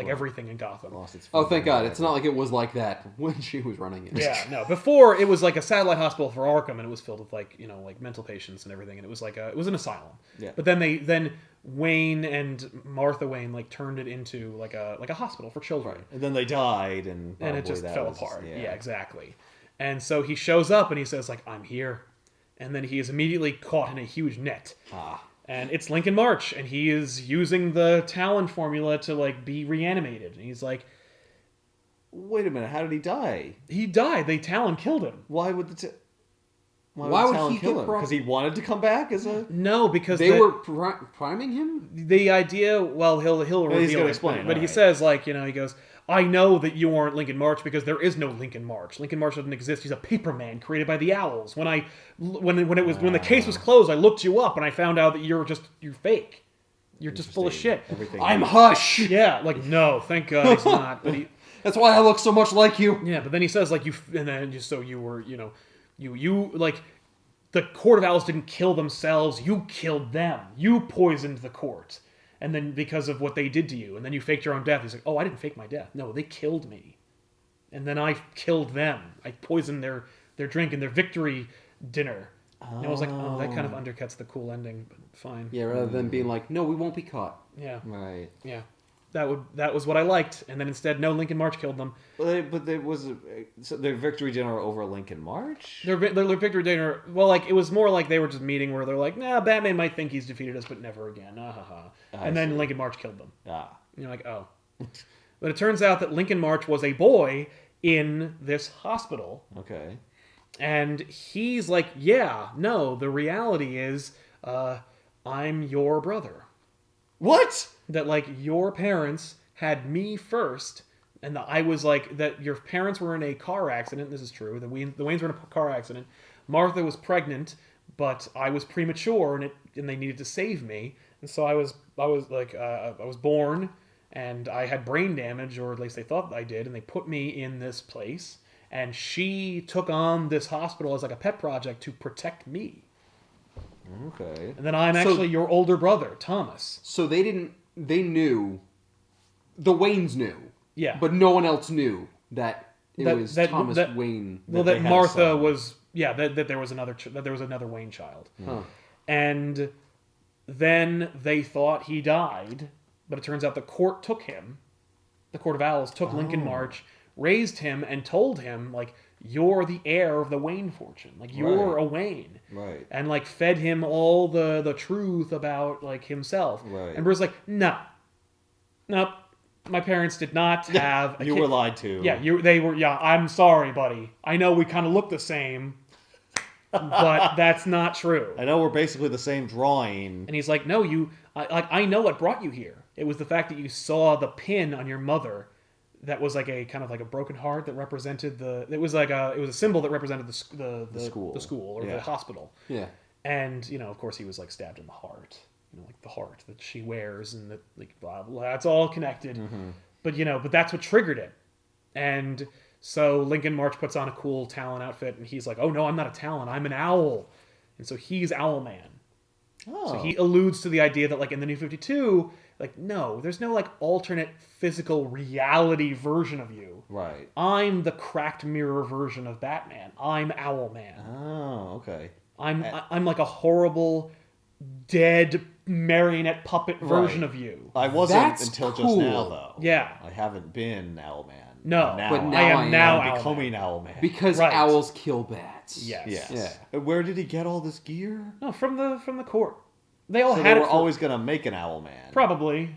everything in Gotham. Oh, thank God. It's not like it was like that when she was running it. Yeah, no. Before, it was like a satellite hospital for Arkham, and it was filled with mental patients and everything, and it was it was an asylum. Yeah. But then Wayne and Martha Wayne turned it into like a hospital for children. Right. And then they died, and it just fell apart. Yeah, exactly. And so he shows up and he says "I'm here," and then he is immediately caught in a huge net. And it's Lincoln March, and he is using the Talon formula to be reanimated. And he's like, "Wait a minute, how did he die?" He died. Talon killed him. Why would Why would Talon he kill him? Because he wanted to come back as a... No, because they were priming him. The idea, well, he'll reveal he's gonna it, explain. but he says he goes, "I know that you aren't Lincoln March because there is no Lincoln March. Lincoln March doesn't exist. He's a paper man created by the Owls. When the case was closed, I looked you up and I found out that you're fake. You're just full of shit. I'm Hush. Yeah, no, thank God he's not. But that's why I look so much like you. Yeah, but then he says the Court of Owls didn't kill themselves. You killed them. You poisoned the court. And then because of what they did to you, and then you faked your own death." He's like, "Oh, I didn't fake my death. No, they killed me. And then I killed them. I poisoned their drink and their victory dinner." And I was like, "Oh, that kind of undercuts the cool ending, but fine." Yeah, rather than being like, "No, we won't be caught." Yeah. Right. Yeah. That was what I liked. And then instead, no, Lincoln March killed them. But there was their victory dinner over Lincoln March? Their victory dinner, well, it was more like they were just meeting where they're like, "Nah, Batman might think he's defeated us, but never again. And then Lincoln March killed them. And you're like, oh. But it turns out that Lincoln March was a boy in this hospital. Okay. And he's like, "Yeah, no, the reality is, I'm your brother." What? That your parents had me first, and I was that your parents were in a car accident. This is true. The Waynes were in a car accident. Martha was pregnant, but I was premature, and they needed to save me. And so I was born, and I had brain damage, or at least they thought I did, and they put me in this place. And she took on this hospital as a pet project to protect me. Okay. And then I'm actually your older brother, Thomas. So they knew, the Waynes knew. Yeah. But no one else knew that was Thomas Wayne. Well, that Martha was, that there was another Wayne child. Huh. And then they thought he died, but it turns out the court took him. The Court of Owls took Lincoln March, raised him, and told him, you're the heir of the Wayne fortune. Like, you're a Wayne. Right. And, like, fed him all the truth about, like, himself. Right. And Bruce's like, no. Nope. My parents did not have a You kid. were lied to. Yeah, I'm sorry, buddy. I know we kind of look the same, but that's not true. I know we're basically the same drawing. And he's like, no, I know what brought you here. It was the fact that you saw the pin on your mother that was like a kind of like a broken heart that represented it was a symbol that represented the school or the hospital. Yeah. And, of course he was like stabbed in the heart. Like the heart that she wears and that, like, blah, blah, that's all connected. Mm-hmm. But that's what triggered it. And so Lincoln March puts on a cool Talon outfit and he's like, oh no, I'm not a Talon, I'm an owl. And so he's Owlman. Oh. So he alludes to the idea that, like, in the New 52, like, no, there's no, like, alternate physical reality version of you. Right. I'm the cracked mirror version of Batman. I'm Owlman. Oh, okay. I'm like a horrible, dead marionette puppet version of you. I wasn't That's until cool. just now, though. Yeah. I haven't been Owlman. No, but now I am now I'm Owlman. becoming Owlman. Because Right. owls kill bats. Yes. Yeah. Where did he get all this gear? No, from the court. They all So had they it. were always going to make an Owlman. Probably.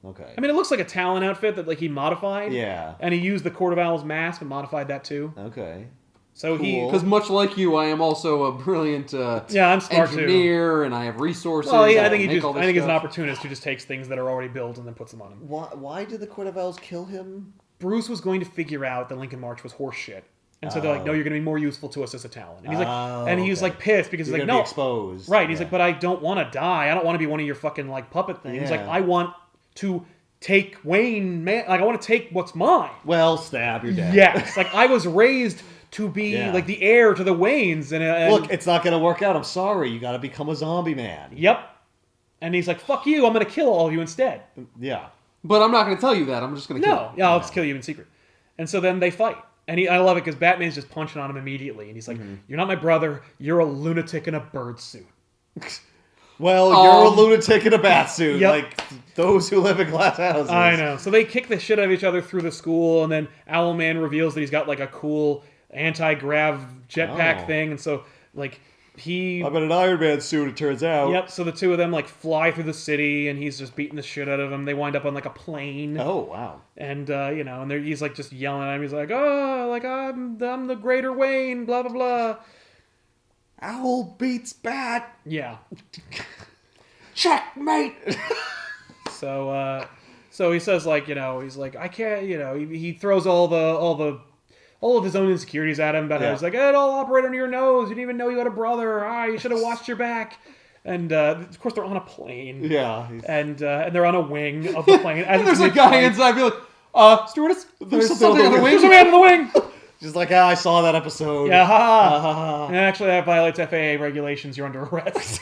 Okay. I mean, it looks like a Talon outfit that, like, he modified. Yeah. And he used the Court of Owls mask and modified that too. Okay. So he. Because much like you, I am also a brilliant I'm smart engineer, and I have resources. Well, yeah, I can think make all this he's an stuff. opportunist who just takes things that are already built and then puts them on him. Why did the Court of Owls kill him? Bruce was going to figure out that Lincoln March was horseshit. And so they're like, no, you're going to be more useful to us as a Talon. And he's like, like pissed because You're he's like, gonna no, be exposed. right? He's like, but I don't want to die. I don't want to be one of your fucking like puppet things. Yeah. Like, I want to take Wayne, man. Like, I want to take what's mine. Well, stab, you're dead. Yes, like I was raised to be like the heir to the Waynes. And Look, it's not going to work out. I'm sorry. You got to become a zombie man. Yep. And he's like, fuck you. I'm going to kill all of you instead. Yeah. But I'm not going to tell you that. I'm just going to kill you. Yeah, I'll just kill you in secret. And so then they fight. And I love it because Batman's just punching on him immediately. And he's like, you're not my brother. You're a lunatic in a bird suit. Well, you're a lunatic in a bat suit. Yep. Like those who live in glass houses. I know. So they kick the shit out of each other through the school. And then Owlman reveals that he's got like a cool anti-grav jetpack thing. And so like I'm in an Iron Man suit, it turns out. Yep, so the two of them like fly through the city and he's just beating the shit out of them. They wind up on like a plane. Oh, wow. And and he's like just yelling at him. He's like, "Oh, like I'm the greater Wayne, blah blah blah." Owl beats bat. Yeah. Checkmate! So he says like, he's like, I can't, he throws all of his own insecurities at him about how he's like, it all operated under your nose. You didn't even know you had a brother. You should have watched your back. And of course they're on a plane. Yeah. And they're on a wing of the plane. And there's a guy inside be like, stewardess, there's something on the wing. There's a man on the wing. Just like, I saw that episode. Yeah, ha. And actually that violates FAA regulations. You're under arrest.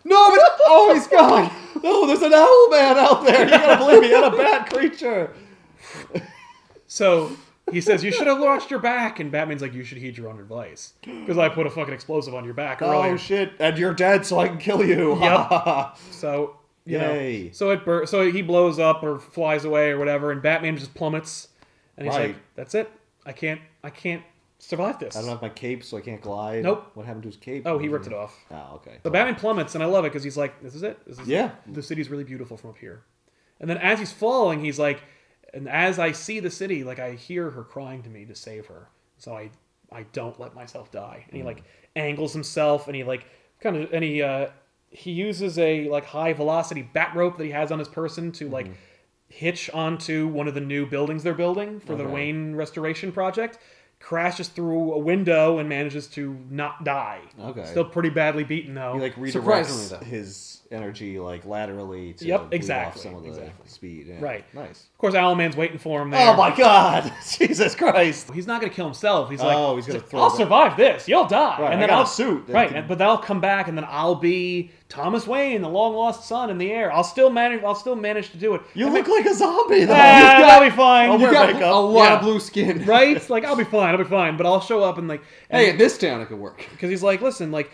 No, but he's gone. No, there's an owl man out there. You gotta believe me, and a bat creature. So he says, you should have watched your back. And Batman's like, you should heed your own advice. Because I put a fucking explosive on your back earlier. Oh, shit. And you're dead, so I can kill you. Yep. So, Yay. So he blows up or flies away or whatever. And Batman just plummets. And he's like, that's it. I can't survive this. I don't have my cape, so I can't glide. Nope. What happened to his cape? Oh, he ripped it off. Oh, okay. So Batman plummets, and I love it because he's like, this is it. Yeah. The city's really beautiful from up here. And then as he's falling, he's like, and as I see the city, like I hear her crying to me to save her. So I don't let myself die. And he like angles himself, and he like kind of, and he uses a like high velocity bat rope that he has on his person to like hitch onto one of the new buildings they're building for the Wayne restoration project. Crashes through a window and manages to not die. Okay. Still pretty badly beaten though. He like Surprisingly, though. redirects his energy like laterally to Yep, bleed exactly, off some of the speed. Yeah. Right. Nice. Of course, Owlman's waiting for him there. Oh my God! Jesus Christ! He's not going to kill himself. He's like, he's gonna throw I'll the- survive this. You'll die. Right, and I then got I'll a suit that Right, can- but then I'll come back, and then I'll be Thomas Wayne, the long lost son in the air. I'll still manage to do it. You look like a zombie though. I'll be fine. I'll You wear got makeup. a lot Yeah. of blue skin. Right? It's like I'll be fine. But I'll show up and like, Hey, in this town it could work. because he's like, listen, like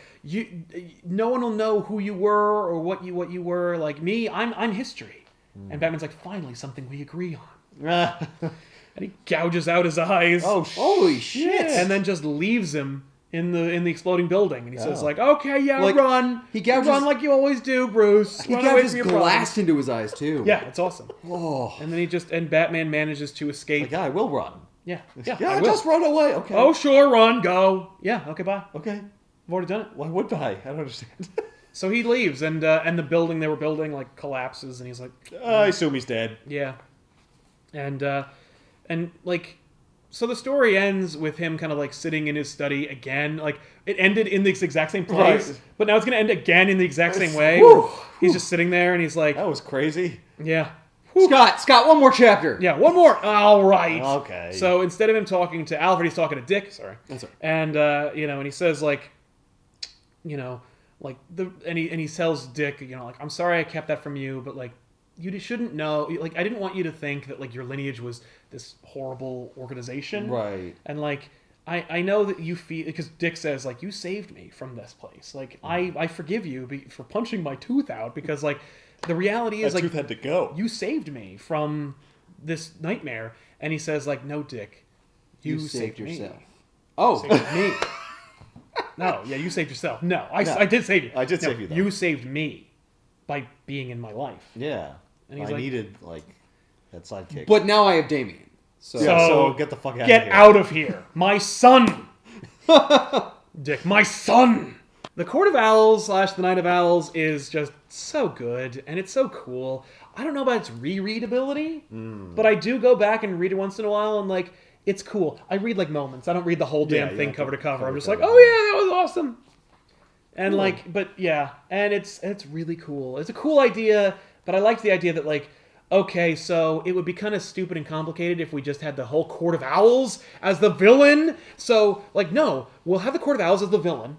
no one will know who you were or what you were. Like me, I'm history. And Batman's like, finally, something we agree on. And he gouges out his eyes. Oh, Holy shit! And then just leaves him in the exploding building. And he says, Oh. like, okay, yeah, Like, run. he gouges- Run like you always do, Bruce. He Run got away his from your glass problems. into his eyes too. Yeah, it's awesome. Oh. And then and Batman manages to escape. Like, yeah, I will run. Yeah, Yeah, I will. just run away. Okay. Oh, sure, run, go. Yeah, okay, bye. Okay. I've already done it. Why would I? I don't understand. So he leaves, and the building they were building like collapses, and he's like, I assume he's dead. yeah, and like, so the story ends with him kind of like sitting in his study again. Like it ended in this exact same place, Right. but now it's gonna end again in the exact same way. Whew. He's just sitting there, and he's like, That was crazy. yeah. Scott, one more chapter. Yeah, one more. All right. Okay. So instead of him talking to Alfred, he's talking to Dick. Sorry. That's all right. And and he says like, and he tells Dick, like, I'm sorry I kept that from you, but like, you shouldn't know. Like, I didn't want you to think that like your lineage was this horrible organization. Right. And like, I know that you feel, because Dick says like, you saved me from this place. Like, I forgive you for punching my tooth out, because like, the reality is That like, tooth had to go. you saved me from this nightmare. And he says like, no, Dick, you saved yourself. me. Oh, Saved me. No, yeah, you saved yourself. No, I did save you. I did No, save you, though. You saved me by being in my life. Yeah. And he's I like- needed like that sidekick. but now I have Damien. So, Yeah, So, so get the fuck out Get of here. out of here. My son. Dick, my son. The Court of Owls / The Night of Owls is just so good, and it's so cool. I don't know about its rereadability, but I do go back and read it once in a while, and like, it's cool. I read like moments. I don't read the whole damn Yeah, thing yeah, cover to cover. I'm cover just to like, cover. oh yeah, that was awesome. And Cool. like, but yeah, and it's really cool. It's a cool idea, but I like the idea that like, okay, so it would be kind of stupid and complicated if we just had the whole Court of Owls as the villain. So like, no, we'll have the Court of Owls as the villain,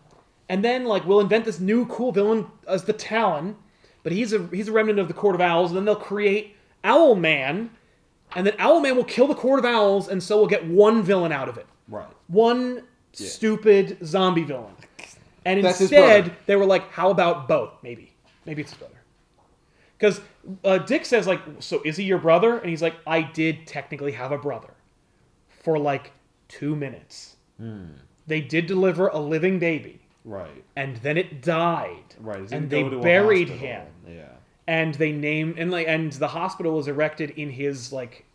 and then like we'll invent this new cool villain as the Talon, but he's a remnant of the Court of Owls, and then they'll create Owlman, and then Owlman will kill the Court of Owls, and so we'll get one villain out of it. Right. One stupid zombie villain. And That's his instead, brother. they were like, how about both? Maybe it's his brother. Because Dick says, like, so is he your brother? And he's like, I did technically have a brother. For like 2 minutes. They did deliver a living baby. Right. And then it died. Right. He And didn't they go to a buried hospital. him. Yeah. And they named, and the hospital was erected in his, like,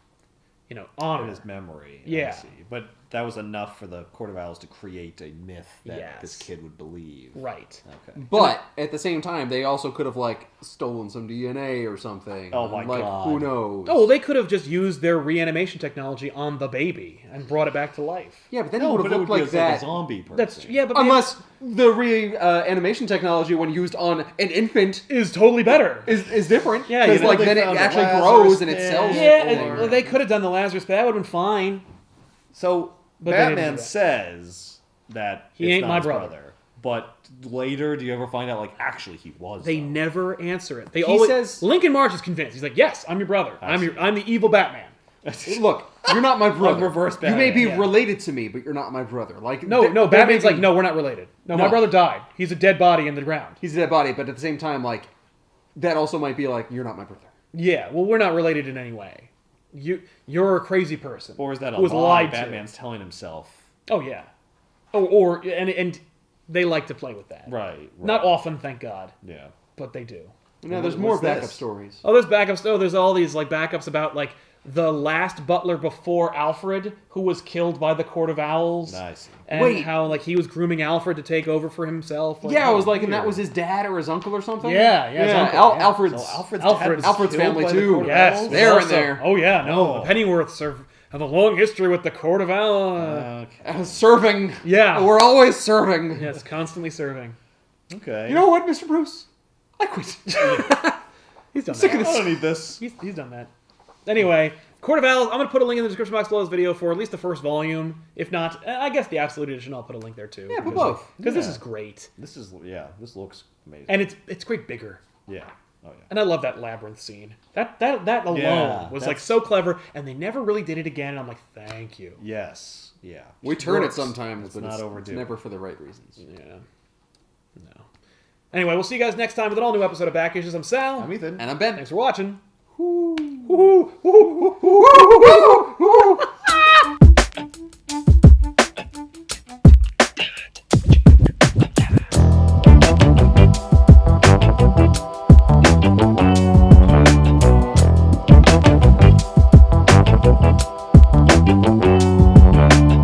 honor. In his memory. Yeah. I see. But that was enough for the Court of Owls to create a myth that Yes. this kid would believe. Right. Okay. but at the same time, they also could have like stolen some DNA or something. Oh my like, God. Who knows? Oh, well, they could have just used their reanimation technology on the baby and brought it back to life. yeah, but then No, it would but have it would looked be like like that. a zombie person. That's yeah, but Unless the animation technology, when used on an infant, is totally better. is different. Yeah, because you know, like they then it found a actually Lazarus grows and it pit. sells. Yeah, it. and they could have done the Lazarus, but that would have been fine. So But they didn't do Batman that. says that He it's ain't not my his brother. But later, do you ever find out like actually he was? They though? never answer it. They He always says- Lincoln March is convinced. He's like, "Yes, I'm your brother. I see. I'm the evil Batman." Look, you're not my brother. reverse You may be Batman, yeah. related to me, but you're not my brother. Like No, there Batman's may like, be- "No, we're not related. No, my No. brother died. He's a dead body in the ground." he's a dead body, but at the same time, like that also might be like you're not my brother. Yeah, well, we're not related in any way. You're a crazy person. Or is that a who was lie lied to. Batman's telling himself? Oh yeah. Oh, and they like to play with that. Right. Not often, thank God, Yeah. but they do. Now there's What more was backup this? stories. Oh, there's backups. Oh, there's all these like backups about like the last butler before Alfred, who was killed by the Court of Owls. I see. And Wait. how like he was grooming Alfred to take over for himself. Like, Yeah, I was oh, like, and that weird. was his dad or his uncle or something. Yeah, his uncle, yeah. Alfred's. So Alfred's Alfred's- dad was Alfred's killed family by the too. Court of Yes, Owls? They're in also- there. Oh yeah, no, Oh. the Pennyworths have a long history with the Court of Owls. Okay. Serving. Yeah. We're always serving. Yes, constantly serving. Okay. You know what, Mr. Bruce? I quit. He's done Sick that. of I this. don't need this. He's done that. Anyway, Court of Owls. I'm gonna put a link in the description box below this video for at least the first volume. If not, I guess the Absolute Edition. I'll put a link there too. Yeah, put both. Because this Yeah. is great, This looks amazing. and it's great bigger. yeah. Oh yeah. And I love that labyrinth scene. That alone Yeah, was like that's- so clever, and they never really did it again. And I'm like, thank you. Yes. Yeah. We turn Works. it sometimes, It's but not it's overdue. never for the right reasons. Yeah. No. Anyway, we'll see you guys next time with an all new episode of Back Issues. I'm Sal. I'm Ethan. And I'm Ben. Thanks for watching. Whoo.